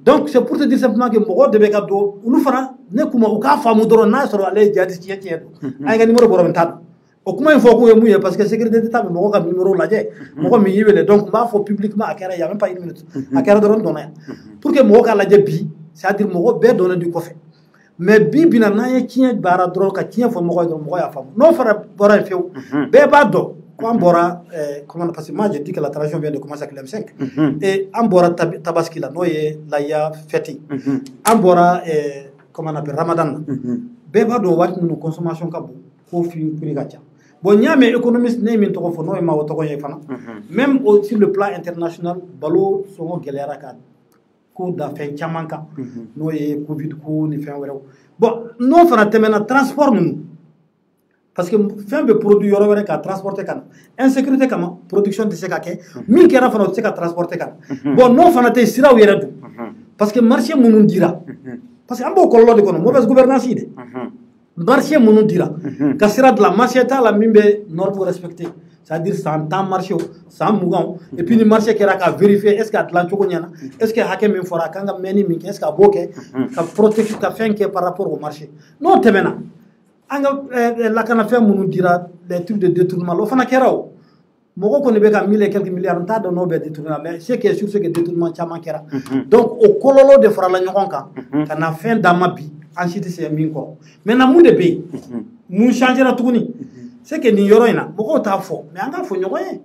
C: donc c'est pour te dire simplement que mɔgɔ de bɛ ka don olu fana ne kuma u k'a faamu dɔrɔn n'a sɔrɔ ale ye djihadiste tiɲɛ don an ye ka numéro bɔra n t'a dɔn o kuma in fɔ k'u ye mun ye parce que sécurité d'État bɛ mɔgɔ ka numéro lajɛ mɔgɔ min y'i wele donc n b'a fɔ publiquement a kɛra il y a même pas une minute a kɛra dɔrɔn dɔnna yan pour que mɔgɔ k'a lajɛ bi c'est-à-dire mɔgɔ bɛɛ dɔnnen du kɔfɛ mais bi bi na n'an ye tiɲɛ baara dɔrɔn ka tiɲɛ fɔ mɔgɔ ye dɔrɔn mɔgɔ y'a faamu n'o fana bɔra yen fewu bɛɛ b'a dɔn k'an bɔra comment parce que moi je dis que la transition vient de commencer avec l'M5 et an bɔra tabaski la n'o ye laya fête an bɔra comment on appelle Ramadan na bɛɛ b'a dɔn waati minnu consommation ka bon ko prix ka ca bon n y'a mɛn économiste ne ye min tɔgɔ fɔ n'o ye Mao tɔgɔ ye fana même sur le plan international balo sɔngɔ gɛlɛyara ka ko da fɛn caman kan n'o ye covid ko ni fɛn wɛrɛw bon n'o fana tɛmɛna transport ninnu parce que fɛn bɛ produit yɔrɔ wɛrɛ ka transporter ka na insécurité kama production tɛ se ka kɛ min kɛra fana o tɛ se ka transporter ka na bon n'o fana tɛ siraw yɛrɛ don parce que marché minnu dira parce que an b'o kɔlɔlɔ de kɔnɔ mauvaise gouvernance de marché minnu dira ka sira dilan marché t'a la min bɛ norme respecté c'est-à-dire san 10 marché san 20 et puis ni marché kɛra ka vérifier est-ce que a dilan cogo ɲɛna est-ce que hakɛ min fɔra a kan ka mɛnni min kɛ est-ce que a b'o kɛ ka protection ka fɛn kɛ par rapport au marché n'o tɛmɛna an ka lakanafɛn minnu dira les trucs de détournement o fana kɛra o mɔgɔ kɔni bɛ ka 1000 et quelques milliards n t'a dɔn n'o bɛ détourner mais ce qui est sûr c'est que détournement caman kɛra donc o kɔlɔlɔ de farala ɲɔgɔn kan ka na fɛn d'an ma bi ensuite c'est min kɔrɔ maintenant mun de bɛ yen mun changera tuguni c'est que nin yɔrɔ in na mɔgɔw t'a fɔ mais an k'a fɔ ɲɔgɔn ye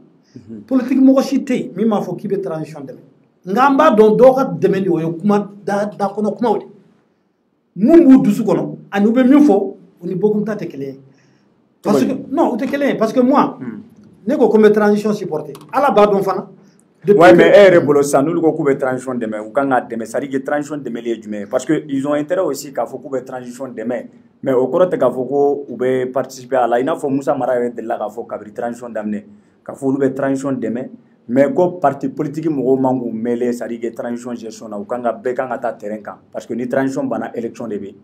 C: politique mɔgɔ si tɛ yen min m'a fɔ k'i bɛ transition dɛmɛ nka an b'a dɔn dɔw ka dɛmɛ de o ye kuma da kɔnɔ kumaw de mun b'u dusu kɔnɔ ani u bɛ min fɔ u ni Bokunta tɛ kelen ye parce que non u tɛ kelen ye parce que moi ne ko n bɛ transition supporter ala b'a dɔn fana.
B: Ouais, mais eux, bolo ça nous le coup de transition demain ou quand demain ça dit que transition demain les humains parce que ils ont intérêt aussi qu'à faut coup de transition demain mais au cours de qu'à faut ou be participer à la il faut Moussa Mara de là qu'à faut qu'à transition d'amener qu'à faut le transition demain mais ko parti politique mo mangu mêlé ça dit que transition gestion ou quand be quand ta terrain quand parce que ni transition bana élection de be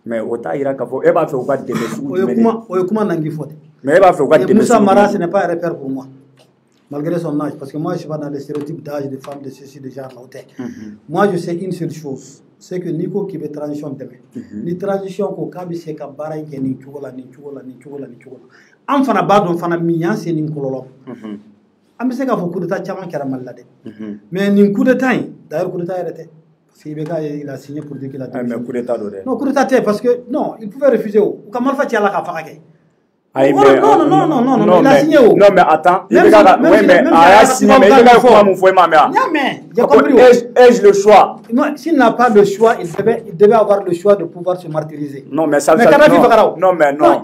B: mais autant ira qu'à faut e ba fait ou pas demain
C: o kuma nangi fote
B: mais e ba fait ou pas demain
C: Moussa Mara ce n'est pas un repère pour moi. Malgré son âge, parce que moi je suis pas dans les stéréotypes d'âge des femmes de ceci, de genre là. Moi je sais une seule chose, c'est que Nico qui veut transition demain. Ni transition ko kabi se ka bara ke ni chugola. Am fana ba don fana miyan c'est ni kololo. Am se ka fo coup d'état chama kera malade. Mais ni coup d'état, d'ailleurs coup d'état était parce qu'il il a signé pour dire qu'il a
B: mais coup d'état d'oré.
C: Non coup d'état parce que non, il pouvait refuser ou comme Alpha Tiala ka fakake.
B: Non,
C: il a signé où?
B: Non, mais attends, il mais a signé, mais il a quoi mon frère, ma mère?
C: Non, mais j'ai compris.
B: Ai-je le choix?
C: S'il n'a pas le choix, il devait avoir le choix de pouvoir se martyriser.
B: Non, mais ça,
C: non, mais non.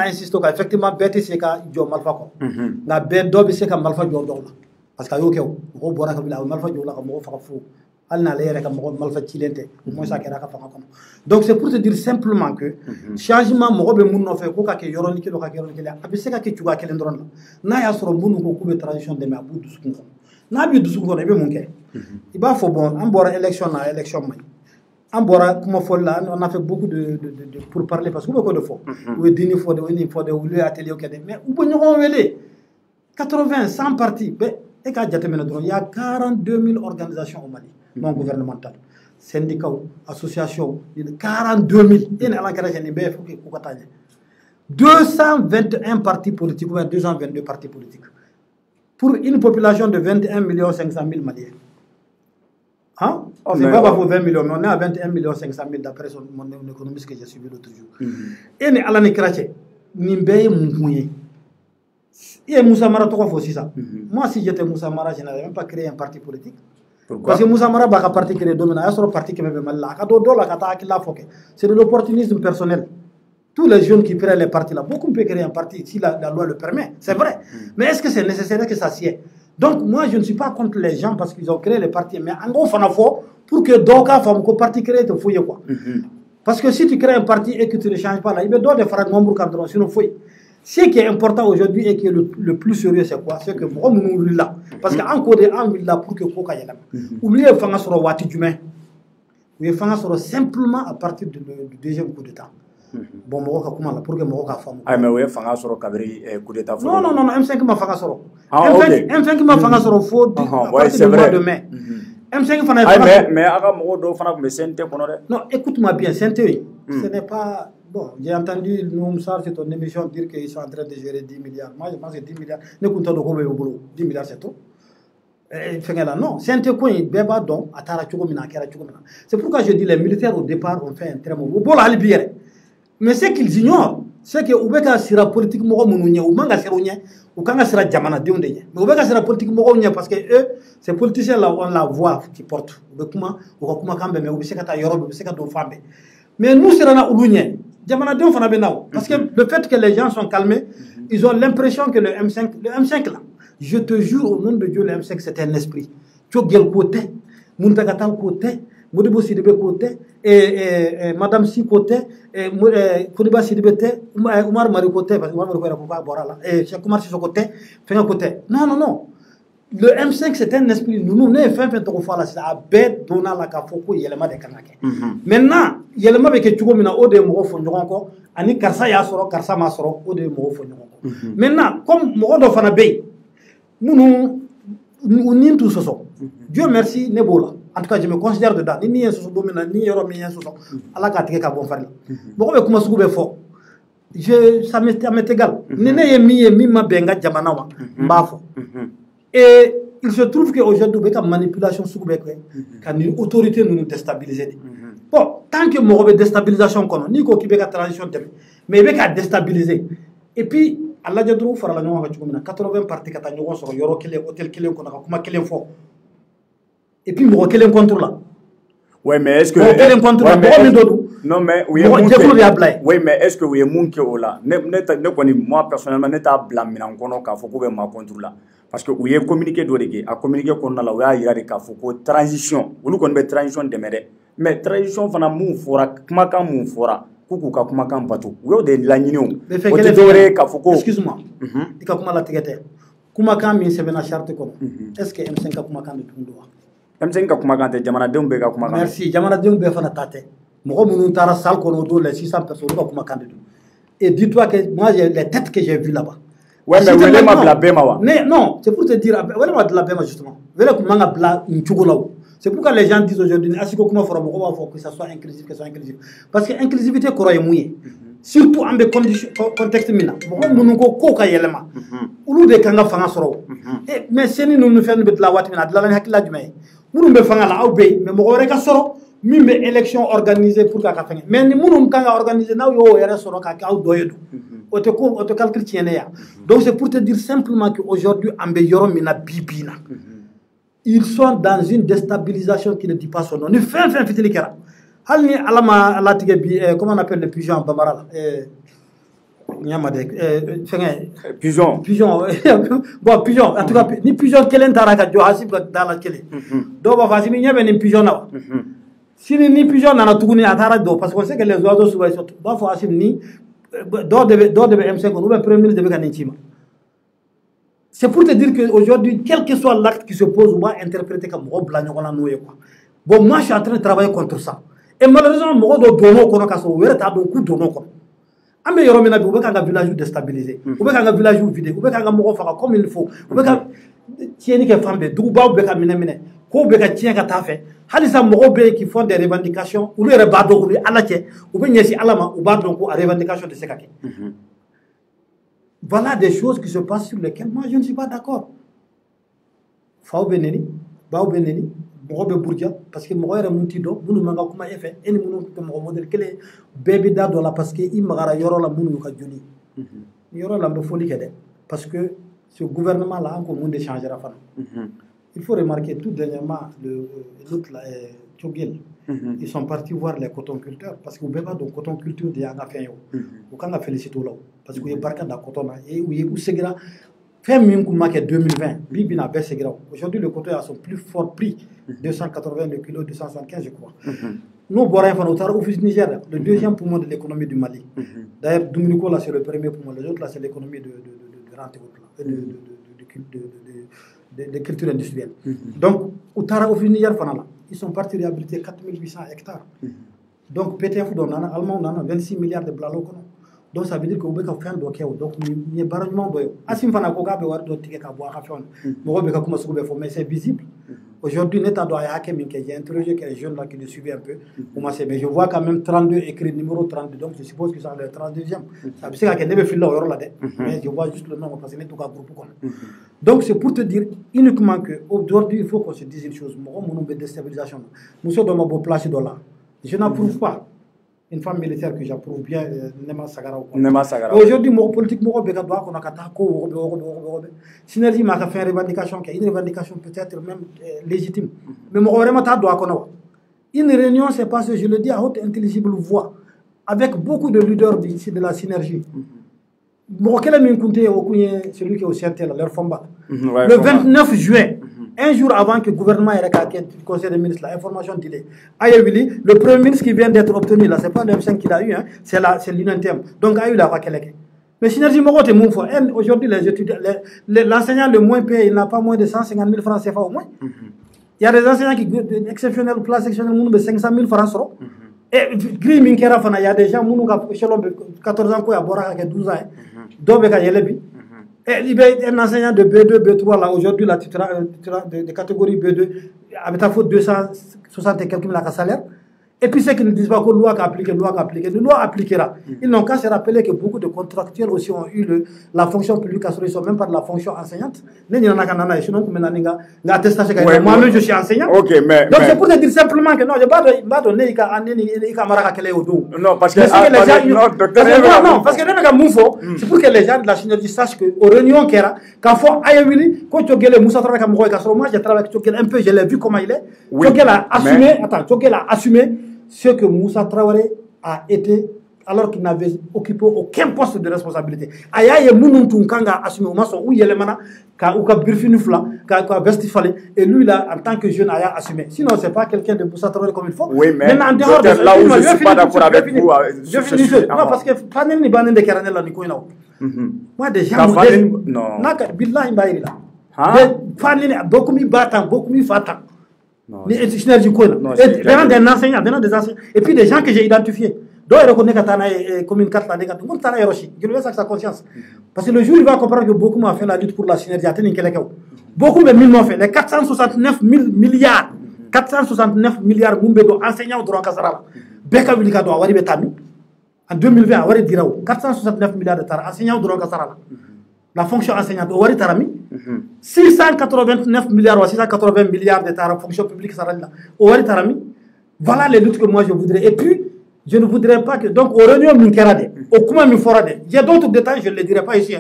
C: Insister effectivement, bête c'est ka jo malfa ko. Na be do bi c'est ka malfa jo do. Parce que yo ke ko bora ka bila malfa jo la ka mo fa fu. Donc c'est pour te dire simplement que changement mo be mun no fe ko ka ke yoroni kilo ka ke yoroni kele abi se ka ke tuga kelen dron na ya soro bunu ko ku be transition de me abu du sukun na bi du sukun e be mun ke iba fo bon an bora élection na élection mai an bora kuma fo là on a fait beaucoup de pour parler parce que beaucoup de fois ou dini fo de woni fo de ou le atelier o kede mais ou bo ñogon wele 80 100 partis et ka jatemena dron il y a 42 000 organisations au Mali non gouvernemental, syndicats, associations, 42 000. Il y a 221 partis politiques, ou 222 partis politiques. Pour une population de 21 500 000 Maliens. Hein? C'est pas pour 20 millions, mais on est à 21 500 000 d'après mon économiste que j'ai suivi l'autre jour. Et il y a Kraché, Nimbe Moukouye. Et Moussa Mara, toi, aussi ça. Moi, si j'étais Moussa Mara, je n'avais même pas créé un parti politique. Pourquoi? Parce que Moussa Mara a parti créé domaine, il y a un parti qui m'a fait mal. C'est de l'opportunisme personnel. Tous les jeunes qui créent les partis là, beaucoup peuvent créer un parti si la loi le permet, c'est vrai. Mais est-ce que c'est nécessaire que ça s'y est? Donc moi je ne suis pas contre les gens parce qu'ils ont créé les partis, mais en gros, il faut pour que d'autres femmes que parti créé te fouillent quoi. Parce que si tu crées un parti et que tu ne changes pas là, il y a d'autres frères nombreux quand on sinon fouille. Ce qui est important aujourd'hui et qui est le plus sérieux, c'est quoi? C'est que moi, je suis là. Parce qu'encore des gens là pour que Koka y ait. Oubliez le faire sur le Wati du main. Vous faire sur simplement à partir du deuxième coup d'état. Bon, moi, comment là pour que moi, je fasse.
B: Ah, mais oui, faire sur le Kabri coup d'état.
C: Non, M5 m'a fait sur. M5 m'a fait sur le faux.
B: Oui, c'est vrai.
C: M5 fana.
B: Mais avant, moi, je fana me sentais qu'on aurait.
C: Non, écoute-moi bien, sentais. Ce n'est pas. Bon, j'ai entendu Noumsar, c'est ton émission, dire qu'ils sont en train de gérer 10 milliards. Moi, je pense que 10 milliards, ne compte pas de quoi au boulot. 10 milliards, c'est tout. Non, c'est un coin, béba donc, à Tarachoumina, Karachoumina. C'est pourquoi je dis les militaires au départ ont fait un très mauvais. Bon, la Libye. Mais ce qu'ils ignorent, c'est que Oubeka sera politique moro mounounia, ou manga serounia, ou kanga sera jamana diondé. Mais Oubeka sera politique moro mounia parce que eux, ces politiciens-là, on la voit qui portent. Oubekuma, Oubekuma Kambe, mais Oubeka Yorob, Oubeka Dofambe. Mais nous, c'est là où parce que le fait que les gens sont calmés, ils ont l'impression que le M5 là, je te jure au nom de Dieu, le M5 c'est un esprit. Tu as quel côté, Muntagatal côté, Modibo Sidibé côté, et Madame Si côté, et Koudiba Sidibé, Oumar Mari côté, parce que Oumar Mari côté, et Cheikh Oumar Sissoko côté, fait un côté. Non. Le M5 c'est un esprit. Nous ne faisons pas trop fois là, c'est à bête donnant la cafoko yelema de kanake. Maintenant, yelema avec tu mina ode mo fonjon ko, ani karsa ya soro, karsa ma soro, ode mo fonjon ko. Maintenant, comme mo do fana bay, nous tout ce sont. Dieu merci nebola. En tout cas, je me considère dedans. Ni soso domina, ni yoro mi soso. Ala ka tike ka bon fari. Mo ko be kuma suku be fo. Ça m'est égal. Nene ye mi ma benga jamana wa. Mbafo. Et il se trouve qu'aujourd'hui, il y a une manipulation sur une autorité nous déstabiliser. Bon, tant que nous avons une déstabilisation, ni qu'on ait une transition, mais il y a une déstabiliser. Et puis, Allah Jadrou fera la nuit avec 80 parties qui sont sur Yoro Kele, Hôtel Kele, qu'on a comme Kele fort. Et puis, nous avons Kele contre là.
B: Oui, mais est-ce que.
C: Non,
B: mais oui, mais est-ce que vous avez mon que là? Moi, personnellement, je n'ai blâmé encore qu'à faut que ma contre là. Parce que vous avez communiqué d'origine, à communiquer qu'on a là, vous avez qu'à faut que transition. Vous qu'on met transition de mais transition, fana mou fora, comment quand mou fora, coucou, comment quand bateau. Vous avez de l'agneau.
C: Excuse-moi. Et comment la tigette? Comment quand mi se vena charte comme? Est-ce que M5 comment quand de tout doigt?
B: M5 comment quand de Jamana Dembe comment?
C: Merci, Jamana Dembe fana tate. Moi, mon tara salle qu'on a les 600 personnes, comment quand de tout. Et dis-toi que moi, les têtes que j'ai vues là-bas.
B: Ouais, mais vous allez m'appeler Bema.
C: Non, c'est pour te dire, vous allez m'appeler Bema justement. Vous allez m'appeler Nchugolaou. C'est pourquoi les gens disent aujourd'hui, que ça soit inclusif, que ça soit inclusif. Parce que l'inclusivité, c'est mouillé. Surtout en contexte mina. Nous koka yelema. Ulu de kanga fanga soro. Mais si nous faisons de la watimina, de la hakila du mai. Nous me fanga la aubé, mais mon reka soro. Mime élection organisée pour kaka fanga. Mais ni nous kanga organisé na yo yere soro kaka au doyedu. Auto calcul tiene. Donc c'est pour te dire simplement qu'aujourd'hui, ambe yoro mina bibina. Ils sont dans une déstabilisation qui ne dit pas son nom. Ni fin fitili kera. Halni alama alatige bi comment on appelle les pigeons en bambara
B: pigeon
C: bon pigeon en tout cas ni pigeon kelen taraka jo hasib dans la kele do ba fasimi nyebe ni pigeon na si ni pigeon na tuguni atara do parce qu'on sait que les oiseaux souvent sont ba faut hasib ni do debe M5 ou le premier ministre debe kanchima. C'est pour te dire qu'aujourd'hui, quel que soit l'acte qui se pose, on va interpréter comme Bon, moi, je suis en train de travailler contre ça. Et malheureusement, moi, je dois un village déstabilisé, un village vidé, comme il faut. Qui font des revendications, ou les rebadons, ou les alaké, ou bien si alama, ou badon, ou revendication de Sekake. Voilà des choses qui se passent sur lesquelles moi je ne suis pas d'accord. Fao Beneni, Bao Beneni, Morobe Bourdia, parce que Morobe Moutido, nous n'avons pas fait, et nous avons modèle que les bébés d'ado là, parce qu'il m'a yoro la mounu kajuni. Yoro la folie qu'elle est. Parce que ce gouvernement là, encore monde changera. Il faut remarquer tout dernièrement, l'autre là, Tchogil. Ils sont partis voir les cotonculteurs parce que vous n'avez pas de cotonculture de Yangafeyo. Vous avez félicité là parce que vous avez barqué dans le coton et vous avez Segra. Fin 2020, Bibina Segra. Aujourd'hui, le coton a son plus fort prix, 280 le kilo, 275 je crois. Nous, Borain Fanotara, office Niger, le deuxième poumon de l'économie du Mali. D'ailleurs, Dominico, là, c'est le premier poumon. Les autres, là, c'est l'économie de rente de culture industrielle. Donc, Outara office Niger Fanala. Ils sont partis réhabiliter 4800 hectares. Donc, PTF, on a 26 milliards de blalo. Donc, ça veut dire que vous avez fait un dossier. Donc, il y a barragement de Asim Fanakoga, mais c'est visible. Aujourd'hui, Neta doit y avoir j'ai interrogé les jeunes là qui le suivaient un peu. Mais je vois quand même 32 écrits, numéro 32. Donc, je suppose que c'est le 32e. Ça veut dire qu'il y a des filles là, mais je vois juste le nom parce que c'est tout un groupe. Donc, c'est pour te dire uniquement qu'aujourd'hui, il faut qu'on se dise une chose. Nous avons une déstabilisation. Nous sommes dans ma place de là. Je n'approuve pas une femme militaire que j'approuve bien, Nema Sagara. Aujourd'hui, mon politique, mon synergie m'a fait une revendication qui est une revendication peut-être même légitime. Mais mon vraiment une réunion s'est passée, je le dis à haute intelligible voix, avec beaucoup de leaders d'ici de la synergie. Celui qui est au CNT, leur Fomba. Le 29 juin, un jour avant que le gouvernement ait le conseil des ministres, l'information d'Ile. Le premier ministre qui vient d'être obtenu, là, ce n'est pas le M5 qu'il a eu, hein, c'est l'UNTM. Donc, il a eu mais Synergie Morote est mon fort. Aujourd'hui, les étudiants, l'enseignant le moins payé, il n'a pas moins de 150 000 francs CFA au moins. Il y a des enseignants qui, exceptionnels, place exceptionnelle, de 500 000 francs. Et Gris Minkera, il y a des gens qui ont 14 ans, qui ont 12 ans. Donc, et un enseignant de B2, B3, là, aujourd'hui, là, de catégorie B2, avec ta faute 260 et quelques mille à salaire. Et puis ceux qui ne disent pas que la loi appliquée, la loi appliquera. Ils n'ont qu'à se rappeler que beaucoup de contractuels aussi ont eu la fonction publique, ils sont même pas de la fonction enseignante. Moi-même je suis enseignant.
B: Okay,
C: donc c'est pour te dire simplement que non, je ne vais pas donner
B: non, parce que
C: non, parce que c'est pour que les gens de la synergie sachent qu'aux réunions qu'il y a, quand faut Ayawili, quand tu as Moussa Traoré, moi j'ai travaillé avec un peu, je l'ai vu comment il est. Tu as assumé ce que Moussa Traoré a été alors qu'il n'avait occupé aucun poste de responsabilité. Ayaye Mounountou Kanga assumé au maçon où il y a les manas, ou ka Birfinufla, ka Vestifale, et lui là, en tant que jeune, a assumé. Sinon, c'est pas quelqu'un de Moussa Traoré comme il faut.
B: Oui, mais
C: en dehors de
B: là où je ne suis pas d'accord avec vous,
C: je finis. Non, parce que Fanel ni Banen de Karanel là, moi, des gens.
B: Non.
C: Billah Imbaïla. Fanel, beaucoup mi battant, beaucoup mi fatant. Venant des enseignants, et puis des gens que j'ai identifiés. Donc, il reconnaît que commune 4 là, je lui laisse sa conscience. Parce que le jour où il va comprendre que beaucoup m'ont fait la lutte pour la synergie, beaucoup de mille m'ont fait. Les 469 milliards, 469 milliards Mumbedo enseignants au droit Kasarala. Beka Wilikado, Awari Betami. En 2020, Awari Dirao, 469 milliards de tar enseignants au droit Kasarala. La fonction enseignante, Awari Tarami. 689 milliards ou 680 milliards de tar fonction publique Sarala. Awari Tarami. Voilà les luttes que moi je voudrais. Et puis, je ne voudrais pas que. Donc, au réunion Minkerade, au Kuma Minforade, il y a d'autres détails, je ne les dirai pas ici.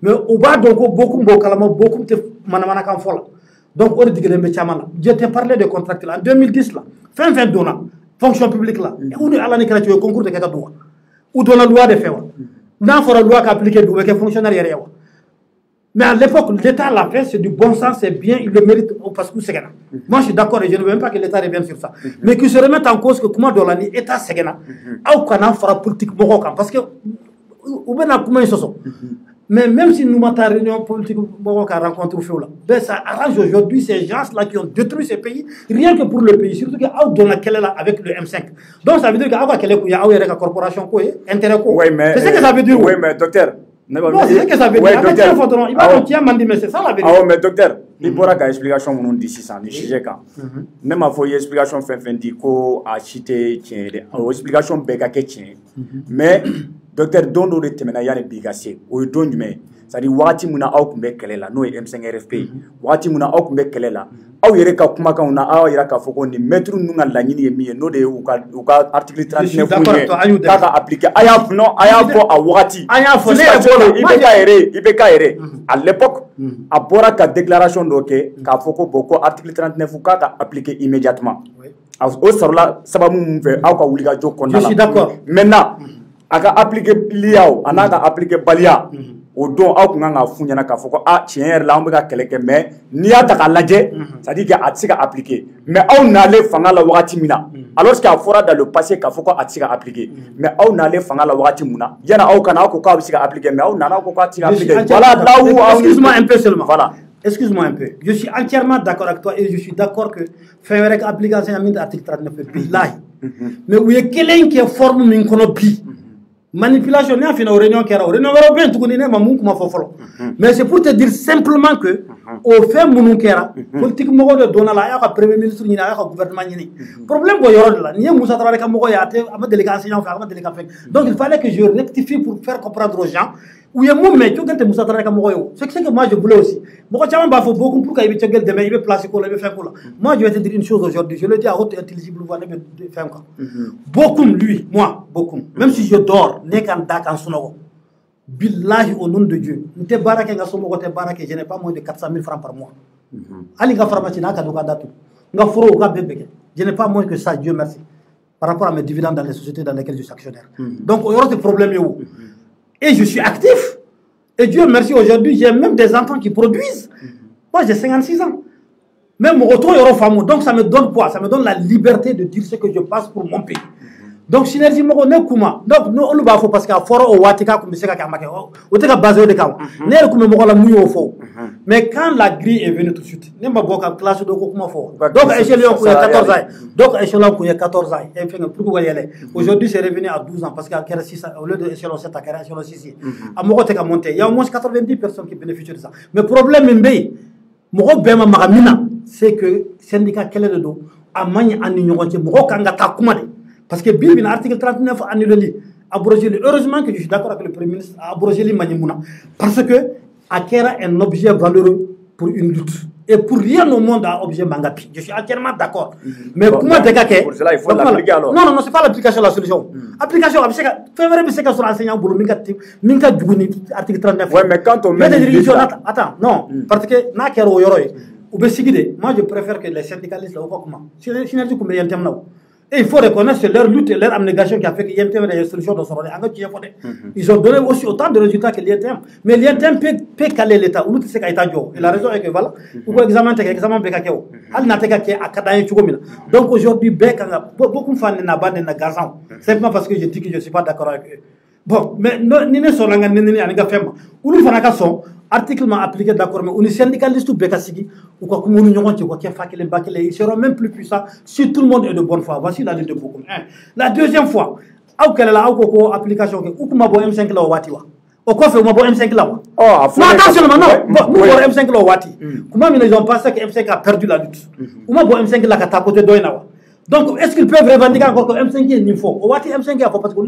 C: Mais au bas, donc, beaucoup de Manamana Kamfola. Donc, on dit que je t'ai parlé de contract là. En 2010, là, fin donna, fonction publique là. Où est Alain Kratio, au concours de Kakadoua. Où donne la loi de faire. N'a pas la loi qu'appliquer, que fonctionnaire. Mais à l'époque, l'État l'a fait, c'est du bon sens, c'est bien, il le mérite parce que c'est gana. Moi, je suis d'accord et je ne veux même pas que l'État revienne sur ça. Mais qu'il se remette en cause que comment dans l'année, l'État c'est gana. Ou qu'on a fait politique marocaine. Parce que, ou bien, comment ils se sont. Mais même si nous avons une réunion politique marocaine rencontre au feu là, ben ça arrange aujourd'hui ces gens-là qui ont détruit ces pays, rien que pour le pays, surtout qu'il y a dans laquelle là avec le M5. Donc ça veut dire qu'il y a une corporation, intérêt. C'est ce que ça veut dire.
B: Oui, mais docteur.
C: Non, c'est ce que ça veut dire. Il va dire, mais c'est ça la vérité.
B: Ah, mais docteur, il y a une explication pour nous d'ici, ça, du sujet. Même il faut une explication dit qu'on a cité, une explication bégaké, mais docteur, donne le thème, il y a des bigassés, ou donne du c'est-à-dire, Wati Muna Aokumbe Kelela, nous et M5 RFP, Wati Muna Aokumbe Kelela, Aou Yereka Kumaka, on a Aou Yeraka Foko, ni mettre nous dans la ligne et mi, nous de Ouka, article 39, Kaka appliqué, Ayaf, non, Ayaf à Wati, Ayaf, Ibeka, à l'époque, à Boraka déclaration d'Oké, Kafoko Boko, article 39, Kaka appliqué immédiatement. Au Sarla, Sabamou, Aouka Ouliga Joko, je suis d'accord. Maintenant, Aka appliqué Liao, Anaka appliqué Balia. Au don aw kun ka fu ɲɛna k'a fɔ ko tiɲɛ yɛrɛ la an bɛ ka kɛlɛ kɛ mais n'i y'a ta k'a lajɛ c'est à dire que a tɛ se ka appliquer mais aw n'ale fanga la wagati min na alors qu'à fɔra dans le passé k'a fɔ ko a tɛ se ka appliquer mais aw n'ale fanga la wagati min na yana aw kana aw ko k'a bɛ se ka appliquer mais aw nana aw ko k'a tɛ se ka appliquer voilà là où
C: excuse-moi un peu seulement voilà excuse-moi un peu je suis entièrement d'accord avec toi et je suis d'accord que fɛn wɛrɛ ka application min article 39 billahi mais u ye kelen kɛ forme min kɔnɔ bi manipulation n'a fait une réunion qui est européenne tout connaît ma mouk ma fofolo mais c'est pour te dire simplement que au fait mon kera politique mo de donala ya ka premier ministre ni ya ka gouvernement ni problème bo yoro la ni Moussa Traoré ka mo ya te ama délégué enseignant fa ama délégué fait donc il fallait que je rectifie pour faire comprendre aux gens où est mon mais tu quand Moussa Traoré ka mo yo c'est que moi je voulais aussi mo chama ba fo beaucoup pour qu'il tchegel demain il veut placer ko il veut faire quoi moi je vais te dire une chose aujourd'hui je le dis à haute intelligible voix ne faire quoi beaucoup lui moi beaucoup même si je dors ne kan dak en sonogo billahi au nom de Dieu nte baraka nga somo gote baraka je n'ai pas moins de 400 000 francs par mois ali nga pharmacie na ka do ka datu nga foro ka bébé je n'ai pas moins que ça Dieu merci par rapport à mes dividendes dans les sociétés dans lesquelles je suis actionnaire donc il y aura des problèmes et je suis actif et Dieu merci aujourd'hui j'ai même des enfants qui produisent moi j'ai 56 ans même mon retour euro fameux donc ça me donne quoi ça me donne la liberté de dire ce que je passe pour mon pays donc synergie mo ne kuma donc no lu ba fo parce que foro o watika ko miseka ka make o te ka basé de ka ne ko mo la muyo fo mais quand la grille est venue tout de suite ne ma boka classe do ko kuma fo donc échelon ko 14 ans donc échelon ko 14 ans et fait pour ko yele aujourd'hui c'est revenu à 12 ans parce qu'à 6 au lieu de échelon 7 à échelon 6 a mo ko te ka monter il y a au moins 90 personnes qui bénéficient de ça mais problème mbé mo ko bema magamina c'est que syndicat kele de do a magni an ni ñogo ci mo ko nga ta kuma de Parce que Bibi, l'article 39 annulé, abrogé. Heureusement que je suis d'accord avec le Premier ministre, abrogé les Manimouna. Parce que acquérir un objet valeureux pour une lutte. Et pour rien au monde à objet Mangapi. Je suis entièrement d'accord. Mais pour moi,
B: pour cela, il faut l'appliquer alors.
C: Non, ce n'est pas l'application de la solution. Application, c'est que sur l'enseignant, Minka Djouni, article 39.
B: Oui, mais quand on met.
C: Attends, non, parce que moi je préfère que les syndicalistes, là, comment synergie comme les thèmes là. Et il faut reconnaître leur lutte et leur abnégation qui a fait qu'il y ait des solutions dans son rôle. Ils ont donné aussi autant de résultats que l'INTM. Mais l'INTM peut caler l'État. Et la raison est que voilà, ou quoi examen Bekakeo. Al Nateka qui est à Kadaï Chugomina. Donc aujourd'hui, beaucoup de fans n'ont pas de gazan. Simplement parce que je dis que je ne suis pas d'accord avec eux. Bon, mais ni ne sont pas en train ou nous faisons article appliqué d'accord, mais on est syndicaliste ou bécassigi, ou quoi que ils seront même plus puissants si tout le monde est de bonne foi. Voici la ligne de beaucoup. La deuxième fois, application, ou comment M5 là, Watiwa. Au quoi fait M5 là? Oh, non, attention, non, nous M5 là, Wati. Comment ils ont pensé que M5 a perdu la lutte? Comment M5 là, Katapote Doinawa? Donc, est-ce qu'ils peuvent revendiquer encore que M5 est une fois? Wati M5 a parce que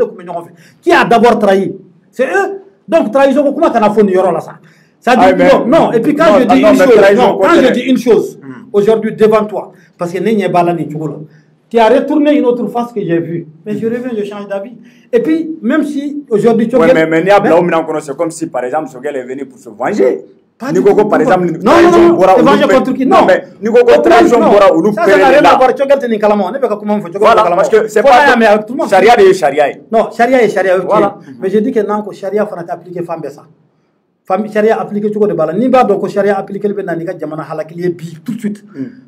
C: qui a d'abord trahi? C'est eux. Donc, trahison, comment on a fait là ça? Ça dit, non, et puis quand je dis une chose, quand je dis une chose, aujourd'hui devant toi, parce que tu as retourné une autre face que j'ai vue, mais je reviens, je change d'avis. Et puis, même si aujourd'hui tu
B: c'est comme si par exemple Sogel est venu pour se venger.
C: Nigogo,
B: par exemple,
C: non, contre qui? Non,
B: mais Nigogo, trahison,
C: ça n'a rien à voir. Voilà,
B: parce que c'est pas charia de charia.
C: Non, charia est charia. Voilà. Mais je dis que non, que charia faut appliquer femme ça. Charia appliqué tout de bala. Ni ba donc charia appliqué le benanika jamana halakili bi tout de suite.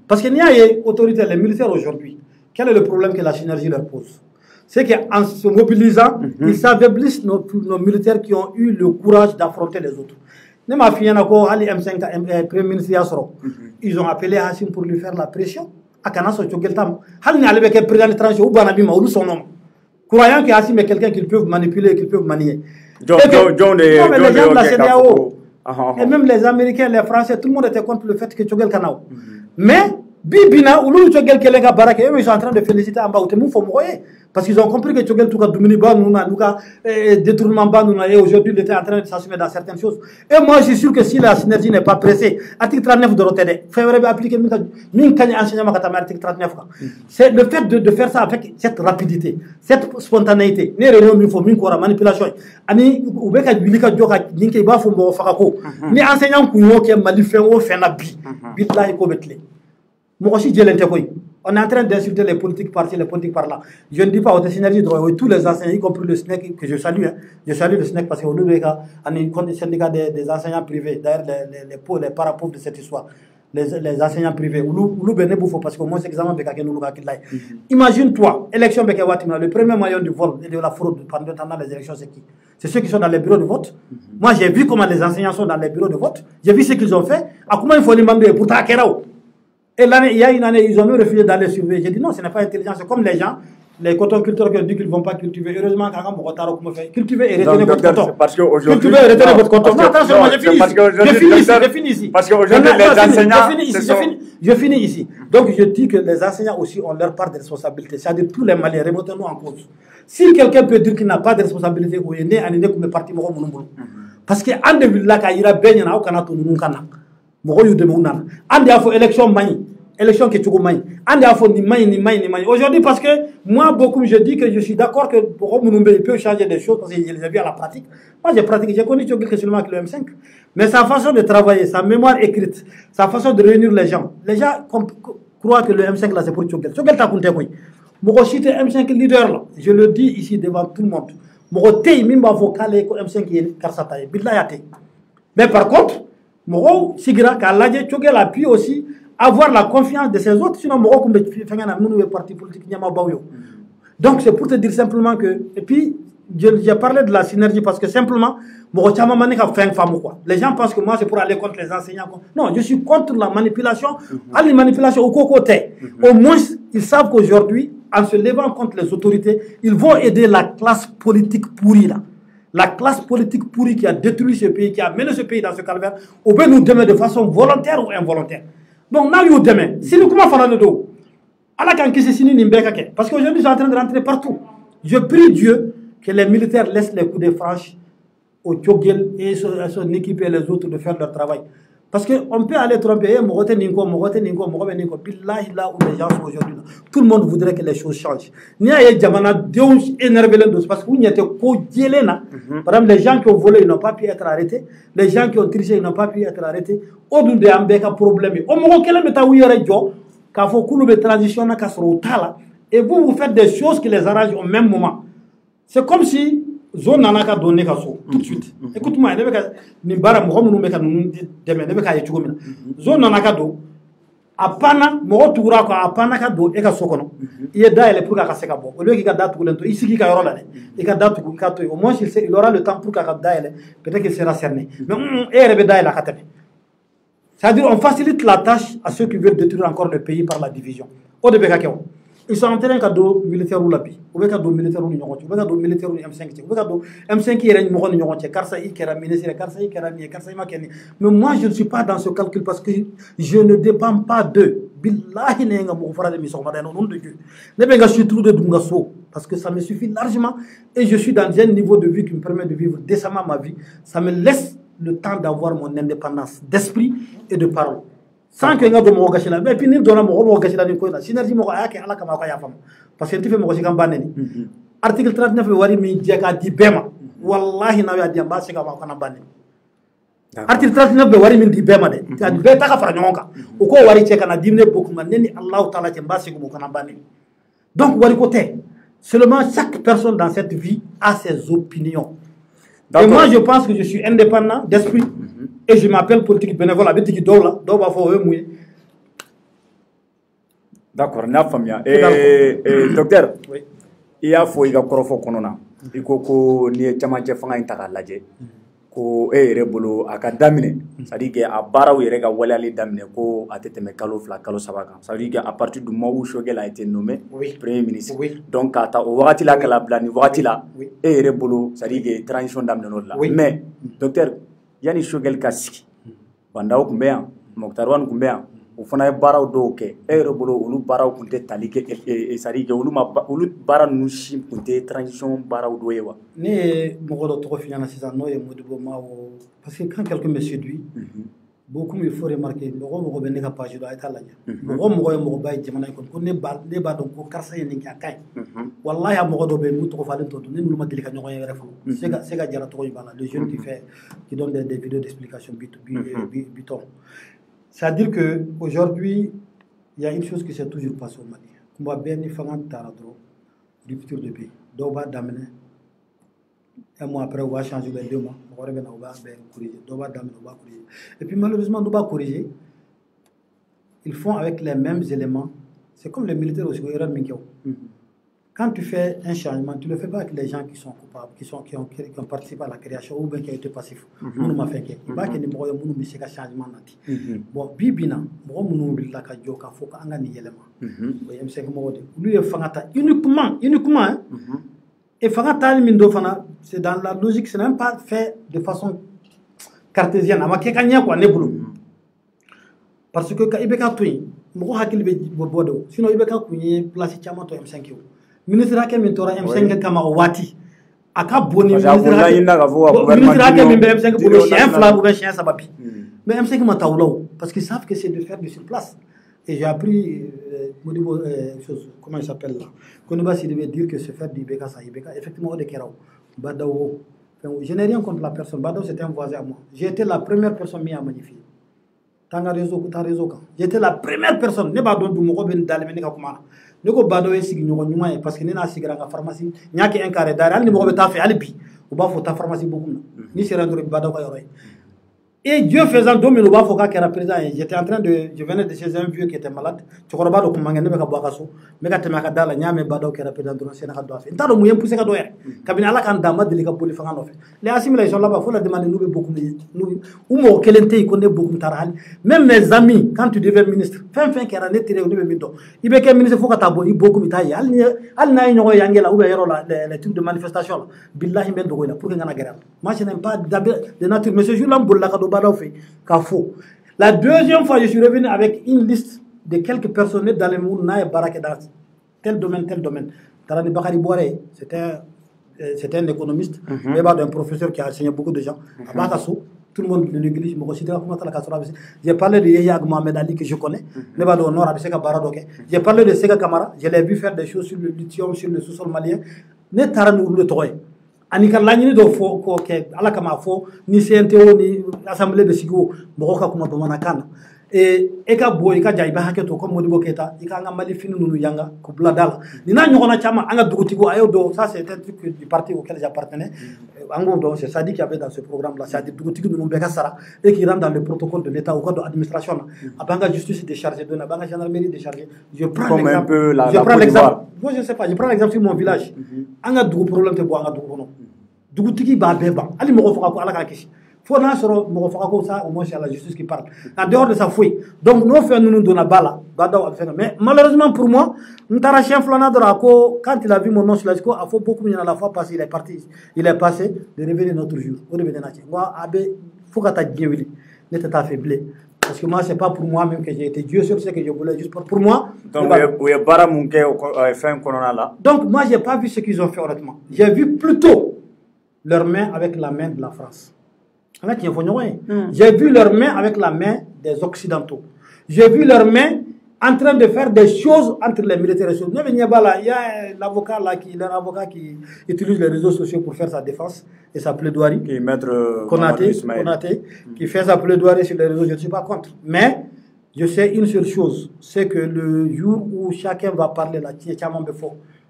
C: Parce qu'il y a des autorités, les militaires aujourd'hui. Quel est le problème que la synergie leur pose? C'est qu'en se mobilisant, ils s'affaiblissent nos militaires qui ont eu le courage d'affronter les autres. Ils ont appelé Hassim pour lui faire la pression. Croyant que Hassim est quelqu'un qu'ils peuvent manipuler, qu'ils peuvent manier. Et même les Américains, les Français, tout le monde était contre le fait que Tchogel Kanao. Mais Bibina, ou l'autre Tchogel Kelenga Barak, ils sont en train de féliciter en bas au Temou Fomoye. Parce qu'ils ont compris que Tchogel Touka Douminiba, Nouka, détournement Banouna, et aujourd'hui il était en train de s'assumer dans certaines choses. Et moi je suis sûr que si la synergie n'est pas pressée, article 39 de Rotterdam, février appliqué Minkani enseignement Katama, article 39. C'est le fait de faire ça avec cette rapidité, cette spontanéité. Né réunion il faut Minkora, manipulation. Ani Ubeka Bilika Joka, Ninke Bafumbo Fakako, ni enseignant Kouyo qui est malifé au Fenabi, Bitla et Kobetle. Moi aussi, on est en train d'insulter les politiques par-ci, les politiques par-là. Je ne dis pas aux synergies droit, tous les enseignants, y compris le SNEC, que je salue. Je salue le SNEC parce qu'on est des syndicats des enseignants privés, d'ailleurs les parapauvres de cette histoire, les enseignants privés. Parce que moi, c'est examen imagine-toi, élection Bekawatima, le premier moyen du vol et de la fraude pendant les élections, c'est qui? C'est ceux qui sont dans les bureaux de vote. Moi, j'ai vu comment les enseignants sont dans les bureaux de vote. J'ai vu ce qu'ils ont fait. À comment il faut les demander pour Takerao. Et l'année, il y a une année, ils ont même refusé d'aller surveiller. J'ai dit non, ce n'est pas intelligent. C'est comme les gens, les cotoculteurs qui disent qu'ils ne vont pas cultiver. Heureusement, quand on fait cultiver et retenir votre coton.
B: Parce qu'aujourd'hui.
C: Cultiver et retenir votre coton. Non, attention, moi, je finis ici.
B: Parce qu'aujourd'hui, les enseignants.
C: Je finis ici. Donc, je dis que les enseignants aussi ont leur part de responsabilité. C'est-à-dire tous les Maliens, remettons-nous en cause. Si quelqu'un peut dire qu'il n'a pas de responsabilité, il est né en année comme parti Moro Mounoumboulou. Parce que, en début de la carrière, ben y'en a aucun autre Mounoumkana. Andi a fait élection mani, élection qui est mani. Andi a fait ni mani. Aujourd'hui, parce que moi, beaucoup, je dis que je suis d'accord que pour Mounoumbe, il peut changer des choses parce qu'il les a vu à la pratique. Moi, j'ai pratiqué, j'ai connu Tchogel seulement avec le M5. Mais sa façon de travailler, sa mémoire écrite, sa façon de réunir les gens croient que le M5 là, c'est pour Tchogel. Tchogel t'a compté, oui. Moi, cite M5 leader là, je le dis ici devant tout le monde. Moi, t'es même avocat, M5 qui est Karsataye, Bidlayate. Mais par contre, Moro, Sigra, Kaladje, Tchogel a pu aussi avoir la confiance de ses autres, sinon Moro, comme le parti politique, donc c'est pour te dire simplement que, et puis, j'ai parlé de la synergie parce que simplement, les gens pensent que moi c'est pour aller contre les enseignants. Non, je suis contre la manipulation. Les manipulations au côté. Au moins, ils savent qu'aujourd'hui, en se levant contre les autorités, ils vont aider la classe politique pourrie là. La classe politique pourrie qui a détruit ce pays, qui a mené ce pays dans ce calvaire, peut nous demain de façon volontaire ou involontaire. Donc, nous demain, si nous commençons à faire le dos, Parce qu'aujourd'hui, je suis en train de rentrer partout. Je prie Dieu que les militaires laissent les coups de franche au Tchogel et son équipe et les autres de faire leur travail. Parce qu'on peut aller tromper, billahi, là où les gens sont aujourd'hui, tout le monde voudrait que les choses changent. Ni a Jamana, Dieu énervé parce qu'il n'y a pas de par exemple, les gens qui ont volé, ils n'ont pas pu être arrêtés. Les gens qui ont triché, ils n'ont pas pu être arrêtés. Au-delà de Ambeka problème, au moment où il y a eu quand vous avez transition, et vous, vous faites des choses qui les arrangent au même moment. C'est comme si zone nanaka donné tout de suite. Écoute-moi, ni bara mo mu meka nu deme ne beka yechugo mina. Zone nanaka do apana mo tugura ko apana ka do e ka sokono. Il est là pour ka seka bo. Au lieu qu'il da tugu lento ici qui ka yoro la ne. Il ka da tugu ka to au moins il aura le temps pour ka daile peut-être qu'il sera cerné. Mais et rebe daile ka tebe. C'est-à-dire on facilite la tâche à ceux qui veulent détruire encore le pays par la division. Au de beka kewo. Ils sont en train de militaire ou la vie. Ou bien de militaire ou n'importe quoi. Ou bien de militaire ou M5. Ou bien de M5 qui est une moron n'importe quoi. Car ça y est ministre, car ça y est car ça y est. Mais moi je ne suis pas dans ce calcul parce que je ne dépends pas d'eux. Billahi n'enga mo fara de mission madame au nom de Dieu. Ne ben je suis trop de dungaso parce que ça me suffit largement et je suis dans un niveau de vie qui me permet de vivre décemment ma vie. Ça me laisse le temps d'avoir mon indépendance d'esprit et de parole. Sans que nous mo gachila mais puis ni dona mo gachila ni ko na synergie mo ayake ala kama ko ya fam parce que tife mo sigam baneni article 39 wari mi jeka di bema wallahi na ya di amba siga ko na baneni article 39 wari mi di bema de ta di beta ka fara nyonka o ko wari cheka na dimne boku man neni allah taala ke mba sigu ko na baneni donc wari ko te seulement chaque personne dans cette vie a ses opinions. Et moi je pense que je suis indépendant d'esprit. Et je m'appelle politique bénévole avec qui dola doba fo mouye.
B: D'accord, na famia. Docteur. Oui. Il y a fo iga korofo konona. Iko ko ni chamache fanga intaka laje. Ko rebolo akadamine. Ça dit que a bara yere ga walali damine ko ateteme kalo fla kalo sabaka. Ça dit que à partir du moment où Choguel a été nommé premier ministre. Oui. Donc ata o wakati la kala blani wakati la rebolo ça dit que transition damine no la. Mais docteur yani Choguel kasiki bandaw kumbeya Moktarwan kumbeya o fana baraw do ke rebolo olu baraw kunte talike e sari ke olu bara nushi kunte transition baraw do yewa
C: ne mogodo to fiana sisa no ye modibo mawo parce que quand quelqu'un me séduit beaucoup il faut remarquer mogo be ne ka page do ay talaja mogo bay jamana ko ne ba don ko karsa yen ki akay wallahi mogo be muto ko falen to ne luma delika nyogo yere fo sega jara to bala le jeune qui donne des vidéos d'explication biton. C'est-à-dire que aujourd'hui il y a une chose qui s'est toujours passée au Mali. Kumba beni fangan taradro rupture de pays. Doba damene un mois après on va changer 2 mois. On va corriger. Doba damene on va corriger. Et puis malheureusement on va corriger. Ils font avec les mêmes éléments. C'est comme les militaires aussi. Quand tu fais un changement, tu ne le fais pas avec les gens qui sont coupables, qui ont participé à la création ou bien qui ont été passifs. Il va y avoir des changements. Bon, bibina, lui uniquement. Et Fangata c'est dans la logique, c'est même pas fait de façon cartésienne. Parce que quand il y a un sinon il y a un place M5. Ministre ake mentora M5 kama wati aka boni ministre ake min M5 bolo chien flag ou chien sababi mais M5 mataoulo parce qu'ils savent que c'est de faire du sur place et j'ai appris chose comment il s'appelle là Koniba s'il devait dire que se faire du Ibeka ça Ibeka effectivement au de Kerao Badawo je n'ai rien contre la personne Badawo c'était un voisin à moi j'ai été la première personne mise à magnifier tanga réseau j'étais la première personne ne ba don du moko ben dalé ne ka kuma ne ko bado sigi ñoko ñuma parce que nena sigira nga pharmacie ñaki un carré dara ni mo be ta fe alibi o ba fo ta pharmacie beaucoup ni se rendre bado ko yoro et Dieu faisant domino ba fo ka kera président j'étais en train de je venais de chez un vieux qui était malade tu ko bado ko mangene be ka bo kaso me ka tema ka dala ñame bado kera président do sen ka do fe ntado mu yem poussé ka do yer kabina ala kan dama de ka boli fa no fe les assimilations là-bas faut la demander nous beaucoup nous ou mo kelente ko ne beaucoup tarahal même mes amis quand tu deviens ministre fin kera ne tere ne be mindo ibe ke ministre faut ka tabo i beaucoup mitaye al na ñogo yangela ou be yoro la les trucs de manifestation là billahi ben do la pour que ngana gëral moi je n'aime pas de nature mais ce jour là mbol la ka do bado fait. La deuxième fois, je suis revenu avec une liste de quelques personnes dans le monde n'a baraqué dans tel domaine, tel domaine. Tarani Bakari Boire, c'était un économiste, mais un professeur qui a enseigné beaucoup de gens. À Bakassou, tout le monde le néglige. J'ai parlé de Yahya Mohamed Ali que je connais. J'ai parlé de Sega Kamara. Je l'ai vu faire des choses sur le lithium, sur le sous-sol malien. Ne Tarani le Toré. Anika lañini do fo ko ke ala kama fo ni CNTO ni assemblée de Sigo mboka kuma bamana kana e ka boy ka jay ba haketo comme Modibo Keita ika nga mali finu nunu yanga ko bladal ni na ñogona chama anga dugutigo ayo do ça c'est un truc du parti auquel j'appartenais ango do c'est Sadi qui avait dans ce programme là c'est-à-dire dugutigo nunu beka sara et qui rentre dans le protocole de l'état au code d'administration abanga justice déchargée de abanga gendarmerie déchargée je prends l'exemple moi je sais pas je prends l'exemple sur mon village anga dugu problème te bo anga dugu no dugutigi ba beba ali mo fa ko ala ka kishi faut n'a soro mo fa ko ça au moins c'est la justice qui parle en dehors de ça fouille donc nous fait nous donna bala badaw mais malheureusement pour moi ntara chef flana dora ko quand il a vu mon nom sur la disco a faut beaucoup à la fois passer il est passé de révéler notre jour au révéler na moi abe faut ka ta djewili n'était pas faiblé parce que moi c'est pas pour moi même que j'ai été Dieu seul sait que je voulais juste pour moi
B: donc oui bara munke fin corona là
C: donc moi j'ai pas vu ce qu'ils ont fait honnêtement j'ai vu plutôt leurs mains avec la main de la France. J'ai vu leurs mains avec la main des Occidentaux. J'ai vu leurs mains en train de faire des choses entre les militaires et les il y a l'avocat là, leur avocat qui utilise les réseaux sociaux pour faire sa défense et sa plaidoirie.
B: Qui est maître
C: Konaté, qui fait sa plaidoirie sur les réseaux, je ne suis pas contre. Mais je sais une seule chose, c'est que le jour où chacun va parler là,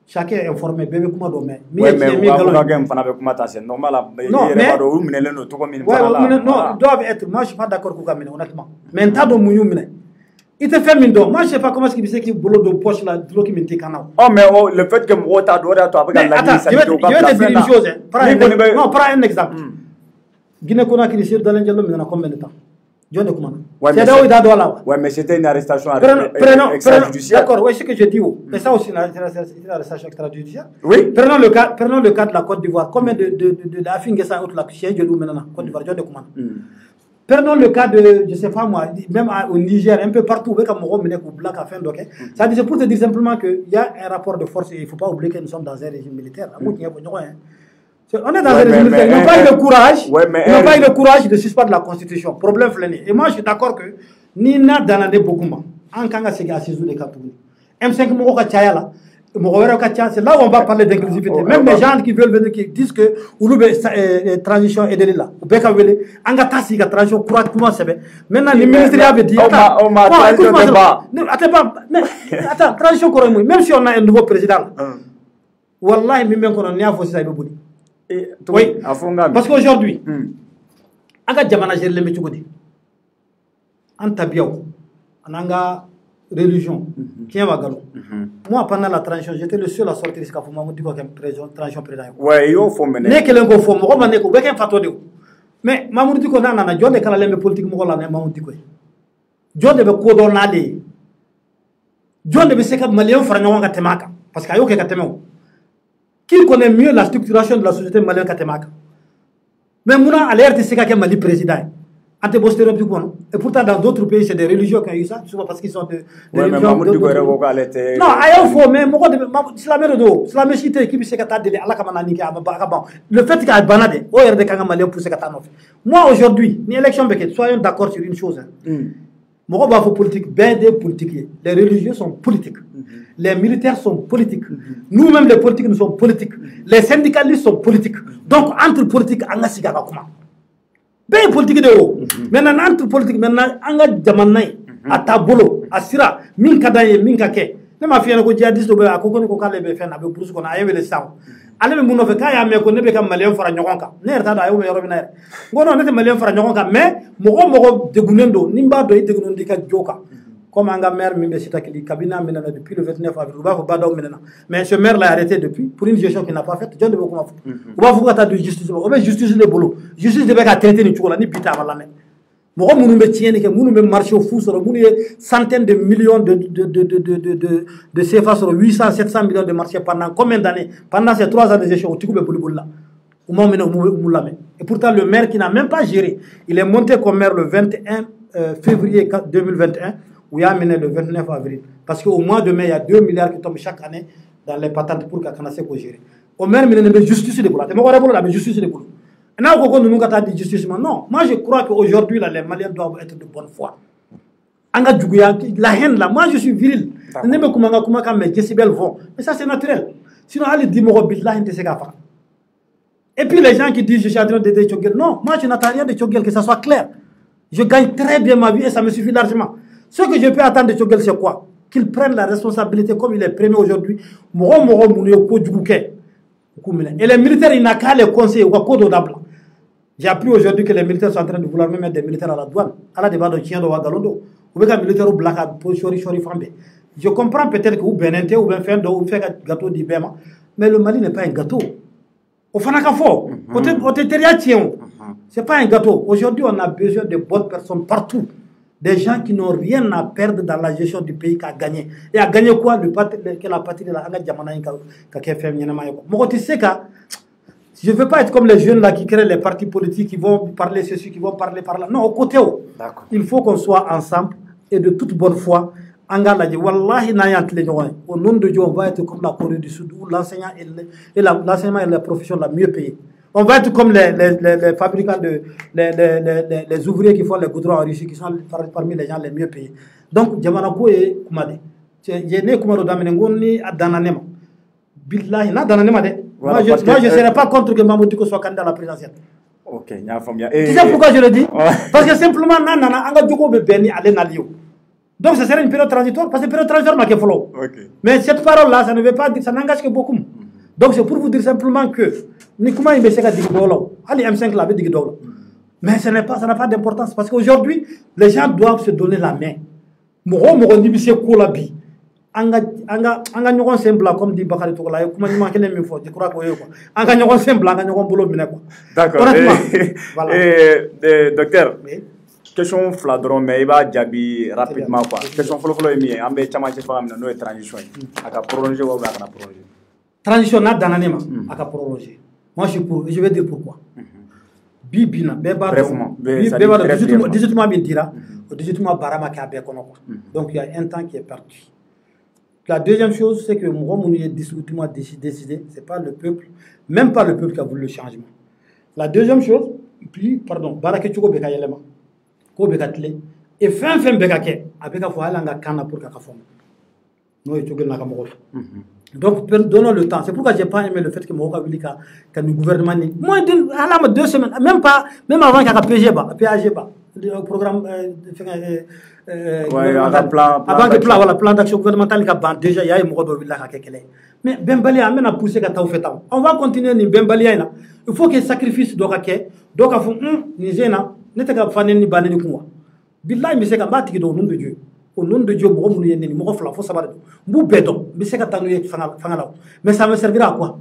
C: chacun est informé bébé kuma do mais
B: c'est normal
C: non doivent être moi je suis pas d'accord avec honnêtement mais ta do muyu mine il te fait mindo moi je sais pas comment est-ce qu'il sait qu'il boulot de poche là de l'eau qui m'était canal
B: oh mais le fait que moi ta doit toi avec la
C: je vais te dire une chose prends un exemple Guinée Conakry sur dans l'Angelo mais on a combien de temps
B: ouais, mais c'était une arrestation extrajudiciaire.
C: D'accord, oui, c'est ce que je dis. Mais ça aussi, une arrestation extrajudiciaire.
B: Oui.
C: Prenons le cas de la Côte d'Ivoire. Combien de la Fingessa ou la Chien de maintenant, Côte d'Ivoire, prenons le cas de, je sais pas moi, même au Niger, un peu partout, c'est pour te dire simplement qu'il y a un rapport de force et il ne faut pas oublier que nous sommes dans un régime militaire. On est dans un régime militaire. Ils n'ont pas eu le courage. Ils n'ont pas eu le courage de suspendre la Constitution. Problème fléné. Et moi, je suis d'accord que Nina Danade Bokuma, en Kanga Sega Sizou de Katouni, M5 Mokoka Tchayala, c'est là où on va parler d'inclusivité. Même les gens qui veulent venir, qui disent que Ouloube transition est de là. Ou Bekawele, Angatasi, la transition, comment c'est bien. Maintenant, les ministres avaient dit. Attends, transition, même si on a un nouveau président. Wallah, même qu'on a faussé ça, oui, parce qu'aujourd'hui, anga jamana gère le métier en tabiao, en anga religion, qui est magalo. Moi, pendant la transition, j'étais le seul à sortir de ce qu'il m'a dit transition président.
B: Ouais, il faut mener.
C: N'est qu'elle est conforme, on va n'est qu'un fato de. Mais Mamoudou dit qu'on a John de Kalalem politique moral, Mamoudou dit quoi. John de Kodonale. John de Beseka Malien Franawanga Temaka, parce qu'il y a aucun Katemao. Qui connaît mieux la structuration de la société malienne Katemaka. Mais Mouna a l'air de ce qu'a Mali président. Et pourtant, dans d'autres pays, c'est des religions qui ont eu ça, souvent parce qu'ils sont de religions. Non, mais le fait qu'il y a banade, moi aujourd'hui, ni élection, soyons d'accord sur une chose. Les religieux sont politiques. Les militaires sont politiques. Nous-mêmes, les politiques, nous sommes politiques. Les syndicalistes sont politiques. Donc, entre politiques, on a signé comment? Ben politique de haut. Maintenant, entre politique, maintenant, on a jamanai, à tabolo, à sira, minkadaye, minkake. Ne m'a fait un coup de djihadiste, à Kokone Kokale, Befen, avec Bruce, qu'on a aimé les sangs. Ale me muno fe kaya me ko ne be kam malien fara nyogonka ne reta da yo me yoro binaire ngono ne te malien fara nyogonka mais mogo de gunendo nimba do ite gunondi ka joka comme anga maire mimbe sitakili kabina menana depuis le 29 avril ba ko badaw menana mais ce maire l'a arrêté depuis pour une gestion qu'il n'a pas faite John de beaucoup ou ba fuka ta de justice o be justice le bolo justice de be ka traiter ni chukola ni bita wala ne mogo munu be tieni ke munu be marché au fou sur munu centaines de millions de CFA sur 800 700 millions de marchés pendant combien d'années pendant ces 3 ans de gestion au tikou be bulibula et pourtant le maire qui n'a même pas géré il est monté comme maire le 21 février 2021 où il y a amené le 29 avril. Parce qu'au mois de mai, il y a 2 milliards qui tombent chaque année dans les patentes pour qu'on ait gérer. Au même moment, il y a justice de boulot. Il y a justice de boulot. Non, moi je crois qu'aujourd'hui, les Maliens doivent être de bonne foi. La haine là, moi je suis viril. Mais ça c'est naturel. Sinon, allez dire et puis les gens qui disent je suis en train d'aider Tchogel, non, moi je n'attends rien de Tchogel, que ça soit clair. Je gagne très bien ma vie et ça me suffit largement. Ce que je peux attendre de Tchogel, c'est quoi? Qu'il prenne la responsabilité comme il est premier aujourd'hui. Et les militaires, ils n'ont qu'à les conseiller. J'ai appris aujourd'hui que les militaires sont en train de vouloir même mettre des militaires à la douane. À la débat de Chien de Ouagalondo. Ou bien militaire au black pour Chori Fambe. Je comprends peut-être que vous benente ou bien faire un gâteau d'Ibema. Mais le Mali n'est pas un gâteau. Au Fanakafo, c'est pas un gâteau. Aujourd'hui, on a besoin de bonnes personnes partout. Des gens qui n'ont rien à perdre dans la gestion du pays qu'à gagner. Et à gagner quoi? Que la partie de la je ne veux pas être comme les jeunes là qui créent les partis politiques, qui vont parler ceci, qui vont parler par là. Non, au côté. Il faut qu'on soit ensemble et de toute bonne foi. Wallahi, au nom de Dieu, on va être comme la Corée du Sud, où l'enseignement et la profession la mieux payée. On va être comme les fabricants, les ouvriers qui font les goudrons en Russie, qui sont parmi les gens les mieux payés. Donc, Djamanako et Koumade. J'ai né Koumado Damenengoni à Dananema. Billahi, na Dananema de. Moi, je ne serais pas contre que Mamadou Diko soit candidat à la présidentielle.
B: Ok, il y a un famille.
C: Tu sais pourquoi je le dis? Parce que simplement, Anga Djoko Beni allait Nalio. Donc, ce serait une période transitoire, parce que période transitoire, ma follow. Mais cette parole-là, ça ne veut pas dire, ça n'engage que beaucoup. Donc, c'est pour vous dire simplement que, Nikuma Imeseka Digidolo, Ali M5 l'avait Digidolo. Mais ça n'a pas d'importance, parce qu'aujourd'hui, les gens doivent se donner la main. Moro Nibise Koulabi. Anga ñogon simple comme dit Bakary Togola kuma ñu manqué mi fo je crois que quoi anga ñogon simple anga ñogon bolo mi ne quoi
B: d'accord docteur question fla dron mais il va jabi rapidement quoi question folo folo mi ambe chama ci fam no transition aka prolonger ou aka prolonger
C: transition na dananema aka prolonger moi je suis pour je vais dire pourquoi bibina beba
B: brefement
C: beba 18 mois bin dira 18 mois barama ka be kono quoi donc il y a un temps qui est perdu. La deuxième chose, c'est que Mourou est décidé, c'est pas le peuple, même pas le peuple qui a voulu le changement. La deuxième chose, puis, pardon, Barake Tchouko Beka Yelema, Ko Beka Tle, et fin Beka Ke, avec la foi, Alanga Kana pour Kakafon. Nous, Tchouko Nakamoro. Donc, donnons le temps. C'est pourquoi je n'ai pas aimé le fait que Mourou a voulu que le gouvernement, moi, 2 semaines, même avant qu'il y ait un PAG, le programme plan d'action gouvernemental déjà il y a mais Bembalia amène à pousser on va continuer ni Bembalia il faut que sacrifice d'Okake donc Nizena n'était qu'à faire ni banner ni quoi billahi mais c'est qu'à battre au nom de Dieu faut savoir mais ça me servira à quoi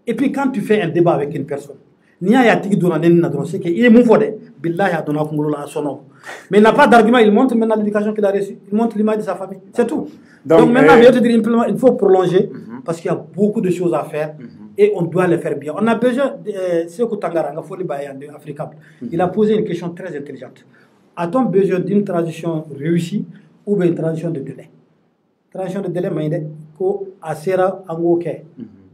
C: et puis quand tu fais un débat avec une personne Nia ya tigi donna neni na c'est que il est moufodé billahi a donné à son nom mais il n'a pas d'argument. Il montre maintenant l'éducation qu'il a reçue, il montre l'image de sa famille, c'est tout. Donc maintenant je vais te dire il faut prolonger parce qu'il y a beaucoup de choses à faire et on doit les faire bien. On a besoin Sékou Tangara de Africa, il a posé une question très intelligente. A-t-on besoin d'une transition réussie ou bien une transition de délai? Transition de délai mais ko asera angoke.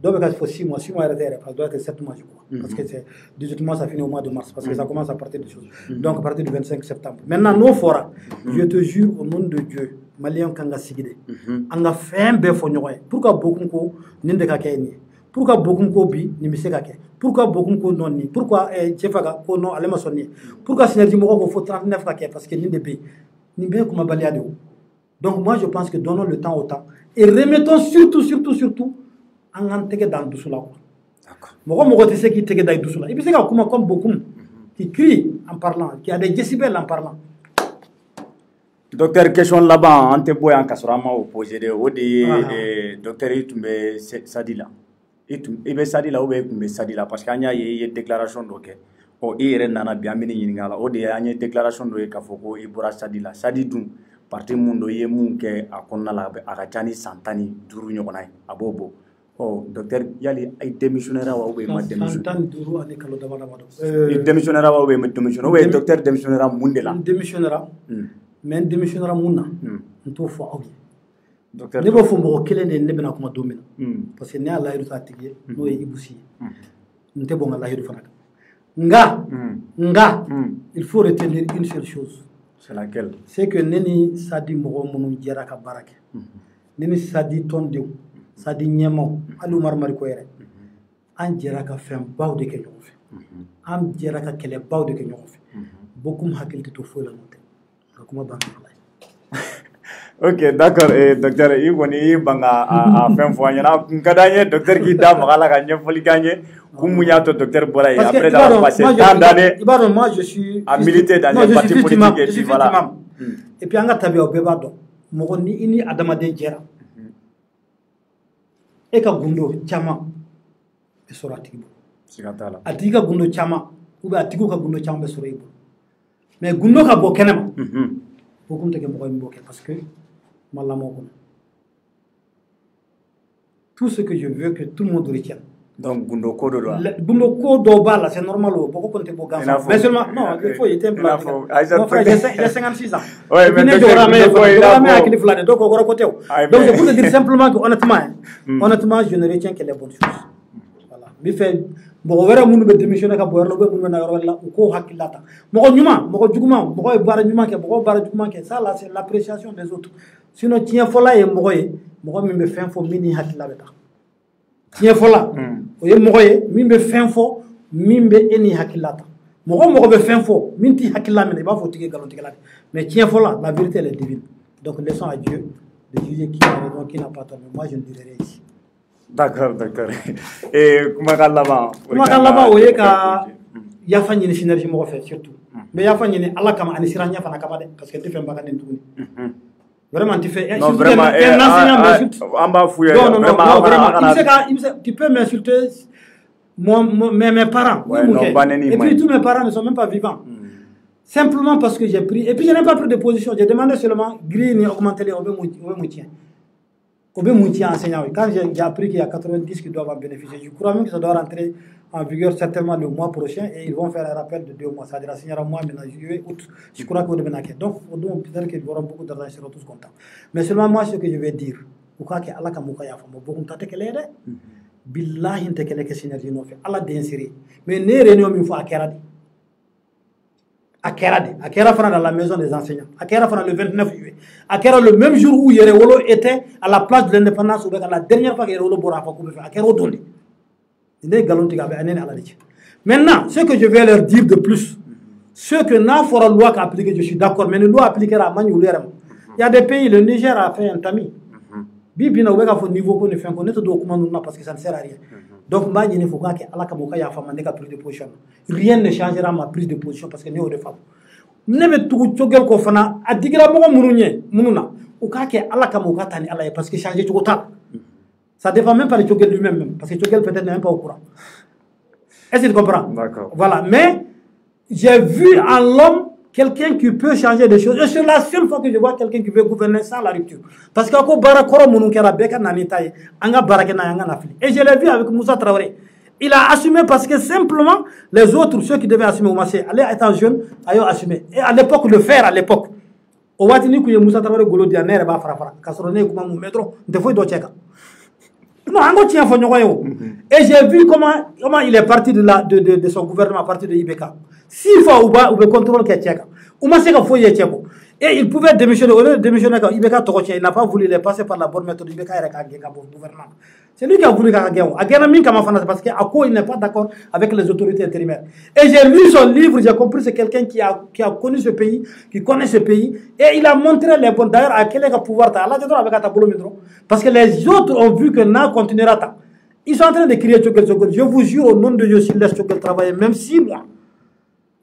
C: Donc, il faut 6 mois, 6 mois RTR, ça doit être 7 mois, je crois. Parce que c'est 18 mois, ça finit au mois de mars, parce que ça commence à partir des choses. Donc, à partir du 25 septembre. Maintenant, nos forats, je te jure, au nom de Dieu, Malien Kanga Sigide, on a fait un bel fonyoye. Pourquoi beaucoup de Nindekakeni? Pourquoi beaucoup de Bi, Nimisekake? Pourquoi beaucoup de Noni? Pourquoi Jefaga, non, Alemasoni? Pourquoi Synergie Moro, il faut 39 Kake? Parce que Nindébi, Nimbe comme Baliadou. Donc, moi, je pense que donnons le temps au temps. Et remettons surtout, en tege dans tout cela. D'accord. Tu sais qui tege dans tout cela. Et puis c'est comme beaucoup qui crient en parlant, qui a des décibels en parlant.
B: Docteur, question là-bas, en te boy en Kassorama opposé de Odi, docteur Itumbe Sadila. Ibe Sadila ou Itumbe Sadila, parce qu'il y a une déclaration d'ok. O ire nana biamini yingala. Odi y a une déclaration de Kafoko Ibura Sadila. Sadidun, parti mundo ye munke a konna la a Jani Santani, Duru Nyokonai, Abobo. Oh, docteur, yali ay démissionnaire wa ou ma démissionnaire.
C: Tan duru ani kalo dama dama do.
B: Il démissionnaire wa ou ma démissionnaire. Oui, docteur démissionnaire mundela.
C: Démissionnaire. Mais démissionnaire munna. Nto fo awi.
B: Docteur.
C: Ne ba fo mo kelen de ne bena kuma domina. Parce que ne Allah yiru ta tigi no e ibusi. Nte bon Allah yiru fanaka. Nga, il faut retenir une seule chose.
B: C'est laquelle?
C: C'est que neni sadi mogo munu jera ka barake. Neni sadi tondeu. Sadi nyemo alu marmari ko yere an jera ka fem baw de ke ñoxo fe am jera ka kele baw de ke ñoxo fe bokum hakilti to fo la monte kuma ban
B: Ok, d'accord, docteur, il y banga a fem fo ñana kadanye docteur ki da magala ka ñefoli gagné kumunya to docteur Boraye après avoir passé tant d'années.
C: Moi je suis
B: à militer dans un parti politique et puis voilà.
C: Et puis anga tabi o beba do mo ni ini adama de jera e ka gundo chama be soro atigo
B: sigatala
C: atiga gundo chama ube atigo ka gundo chama be soro ibo mais gundo ka bo kenema bokum teke mo koy mboke parce que malamo ko tout ce que je veux que tout le monde retienne.
B: Donc gundo ko do
C: gundo ko do bala c'est normal boko konte bo ganso mais seulement non il faut il était blanc j'ai 56 ans
B: ouais mais
C: donc c'est pour te dire simplement que honnêtement je ne retiens que les bonnes choses voilà mi fait bo wera munu be démissionner ka bo werlo be munu na yorla ko hakilata moko nyuma moko juguma moko bara nyuma ke moko bara juguma ke ça là c'est l'appréciation des autres sinon tien fola e moko mi be fin fo mini hakila beta tien fola o ye mogo ye min be fen fo min be eni hakilata mogo be fen fo min ti hakilla men ba fo tige galon tige la mais tien fo la vérité elle est divine donc laissons à Dieu de juger qui a raison qui n'a pas tort mais moi je ne dirai rien ici.
B: D'accord et kuma kalaba
C: o ye ka yafa ñini synergie mogo fait surtout mais yafa ñini ala kama ani siranya fana kama de parce que te fen baka den tuguni vraiment tu fais
B: non vraiment un enseignant m'insulte
C: non vraiment tu peux m'insulter mes parents
B: ouais,
C: et puis tous mes parents ne sont même pas vivants simplement parce que j'ai pris et puis je n'ai pas pris de position j'ai demandé seulement grille ni augmenter les Obe enseignant. Quand j'ai appris qu'il y a 90 qui doivent en bénéficier, je crois même que ça doit rentrer en vigueur certainement le mois prochain et ils vont faire un rappel de 2 mois. Ça veut dire mois maintenant, juillet, août. Je crois qu'on est donc peut-être qu'ils auront beaucoup d'argent, ils seront tous contents. Mais seulement moi, ce que je vais dire, pourquoi que Allah kamuka ya famo beaucoup tate kelede, billahi te kele ke synergie no fait. Allah d'insérer. Mais ne réunion une fois à Keradi. Akera fera dans la maison des enseignants. Akera fera le 29 juillet. Akera le même jour où Yerewolo était à la place de l'indépendance, la dernière fois que Yerewolo Bora a Akera Odondi. Maintenant, ce que je vais leur dire de plus, ce que n'a fera loi qu'appliquer, je suis d'accord, mais une loi appliquera à Manu. Il y a des pays, le Niger a fait un tamis. Bibi na weka fo niveau ko ne fait connaître document non parce que ça ne sert à rien. Donc moi il faut que Allah kamoka ya fama ndeka prise de position. Rien ne changera ma prise de position parce que ne o de femme. Ne me tugu togel ko fana adigira mo mununa o ka ke Allah kamoka tani Allah parce que changer tout ta. Ça dépend même pas de togel lui-même parce que togel peut-être n'est même pas au courant. Est-ce que tu comprends?
B: D'accord.
C: Voilà, mais j'ai vu en l'homme quelqu'un qui peut changer des choses. Et c'est la seule fois que je vois quelqu'un qui veut gouverner sans la rupture. Parce que et je l'ai vu avec Moussa Traoré. Il a assumé parce que simplement, les autres, ceux qui devaient assumer, aller étant jeune, avaient assumé. Et à l'époque, le faire à l'époque. Au Watini, que Moussa Traoré, Golo Dianer, Bafrafra, Kasrone, Koumamou, Métro, de fois d'Ocheka. Non, et j'ai vu comment il est parti de son gouvernement à partir de Ibeka. 6 fois ou le contrôle qu'il y a. Et il pouvait démissionner. Au lieu de démissionner, il n'a pas voulu les passer par la bonne méthode Ibeka et gouvernement. C'est lui qui a voulu parce qu'il n'est pas d'accord avec les autorités intérimaires. Et j'ai lu son livre, j'ai compris que c'est quelqu'un qui a connu ce pays, qui connaît ce pays, et il a montré les bons. D'ailleurs, à quel pouvoir parce que les autres ont vu que Na continuera. Ils sont en train de crier Tchokel. Je vous jure au nom de Dieu, s'il laisse Tchokel travailler, même 6 mois,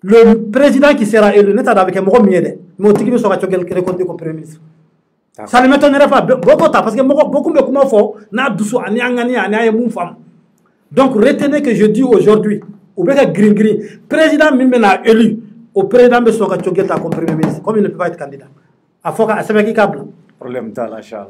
C: le président qui sera élu n'est pas avec un mot mieux. Mais qui sera Tchokel qui est reconnu comme premier ministre. Ça ne m'étonnerait pas beaucoup parce que beaucoup de comment font n'a douce donc retenez que je dis aujourd'hui au Green président Mimena élu au président de Soka Tchokel comme premier ministre comme il ne peut pas être candidat à Foka à Sebeki Kabla
B: problème là inchallah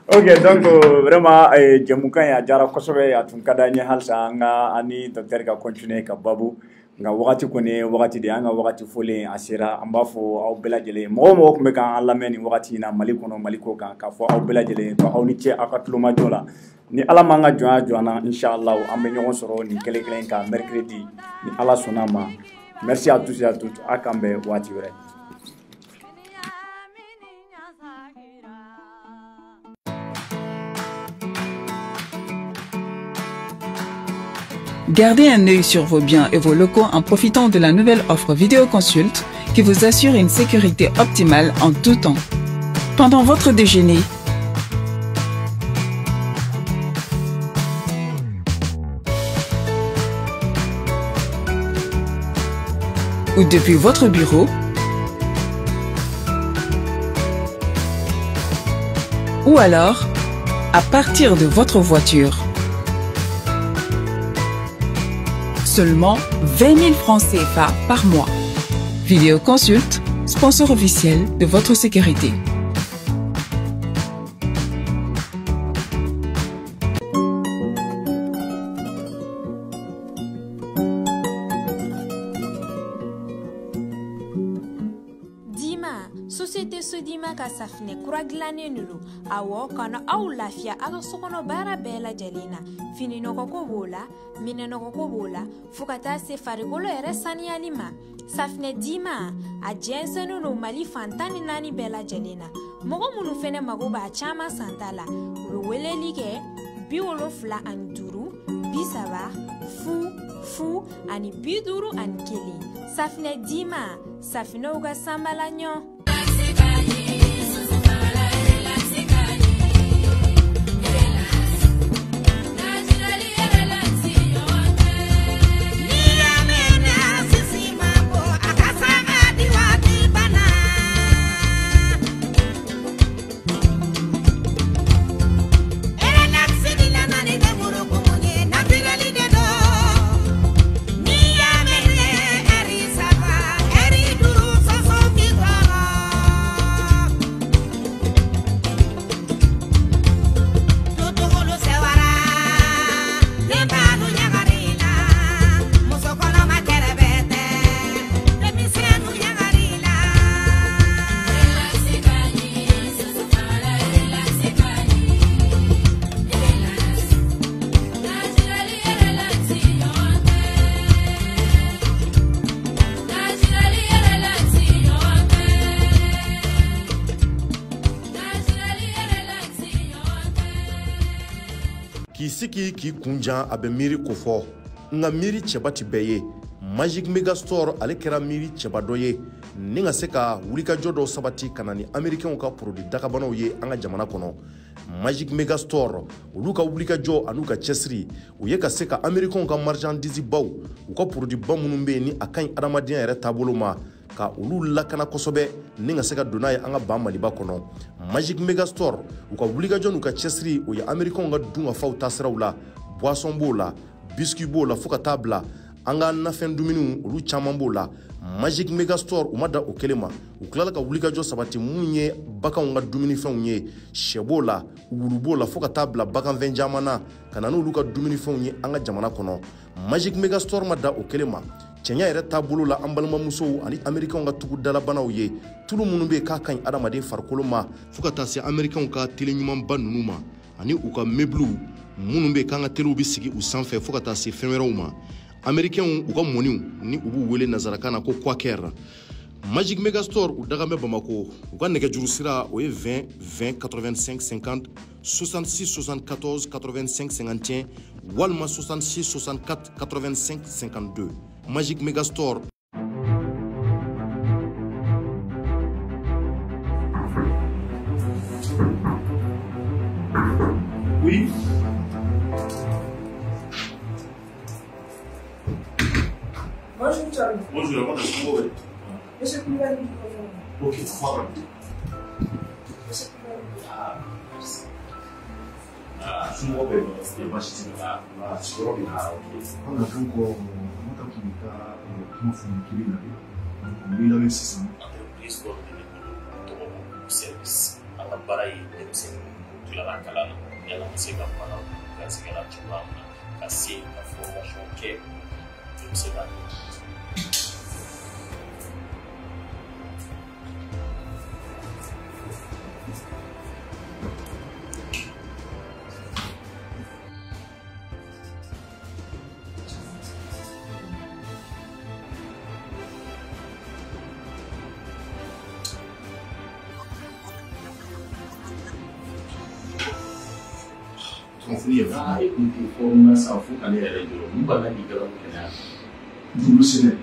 B: Ok, donc vraiment jamukan ya jara kosobe ya tun kadanye halsa nga ani docteur ka continuer ka babu nga wakati kone wakati de nga wakati fole asira ambafo aw belajele mo ko me kan alameni wakati na malikono maliko kan ka fo aw belajele to aw ni ci akatluma jola ni ala manga joana inshallah ambe ñogon soro ni kele ka mercredi ni ala sonama. Merci à tous et à toutes akambe wati wure.
D: Gardez un œil sur vos biens et vos locaux en profitant de la nouvelle offre Vidéoconsulte qui vous assure une sécurité optimale en tout temps. Pendant votre déjeuner, ou depuis votre bureau, ou alors à partir de votre voiture. Seulement 20 000 francs CFA par mois. Vidéoconsulte, sponsor officiel de votre sécurité.
E: Société Sodima ka safine kura gilannen de don awɔ kana aw lafiya a ka sokɔnɔ baara bɛɛ lajɛlen na fini nɔgɔko b'o la minɛ nɔgɔko b'o la fo ka taa se farikolo yɛrɛ saniyali ma safinɛ dima a jɛnsɛnnen don mali fantan ni naani bɛɛ lajɛlen na mɔgɔ minnu fɛnɛ mago b'a caman santa la u bɛ weleli kɛ 75 30 fu ani 51 safinɛ dima safinɛw ka sanbala ɲɔ.
F: Siki ki kunjan abe miri kofo nga miri cheba ti beye Magic Mega Store ale kera miri cheba doye ni nga seka wulika jodo sabati kanani American ka produit dakabano ye anga jamana kono Magic Mega Store uluka wulika jo anuka chesri uye ka seka American ka marchandise baw uka produit bamunumbe ni akan adamadian yere tabolo ma ka ulu lakana kosobe ni nga seka donaye anga ba maliba kono Magic Mega Store uka wulika jo nuka chesri uye American nga dunga faw tasrawla boisson bola biscuit bola fuka tabla anga nafen duminu ulu chaman bola Magic Mega Store umada okelema uklala ka wulika jo sabati munye baka nga dumini fenye shebola urubola fuka tabla baka venjamana kananu uluka dumini fenye anga jamana kono Magic Mega Store mada okelema Chenya yere tabulu la ambalma muso ani American nga tuku dala banaw ye tulu munu be ka kan adamade farkolo ma fuka tasi American ka telenyuman banunu ma ani uka meblu munu be kan telu bi sigi u sanfɛ fuka tasi fenweraw ma American uka moniw ni ubu wele nazarakana ko Quaker Magic Mega Store u daga me Bamako uka nege jurusira o ye 20 20 85 50 66 74 85 51 walma 66 64 85 52 Magic Mega Store.
G: Oui.
H: Bonjour, Charles.
G: Bonjour, madame. Comment vous allez?
H: Monsieur Koulibaly.
G: Ok, voilà.
H: Monsieur Koulibaly.
G: Ah, merci. Ah, je m'en vais. C'est pas chez moi. Ah, je crois bien. Ah, ok.
I: On a fait encore mafunikiri mbila wesisa
G: entreprise ko ni ko to service ala baray dem sen tilala kalan na yala ma se ka fara ka se ka cogoya min na ka se ka formation kɛ i bɛ se ka conflit va écouter forme sans fou quand elle est de l'eau. Nous pas la ligue là pour qu'elle a. Vous savez.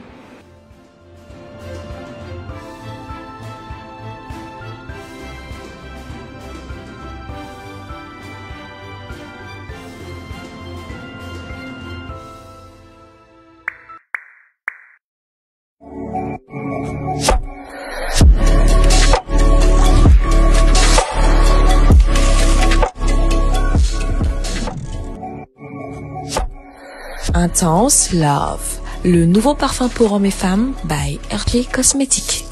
J: Intense Love, le nouveau parfum pour hommes et femmes by RJ Cosmetics.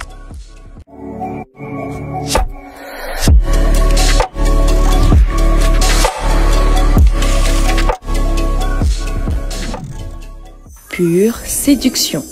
J: Pure séduction.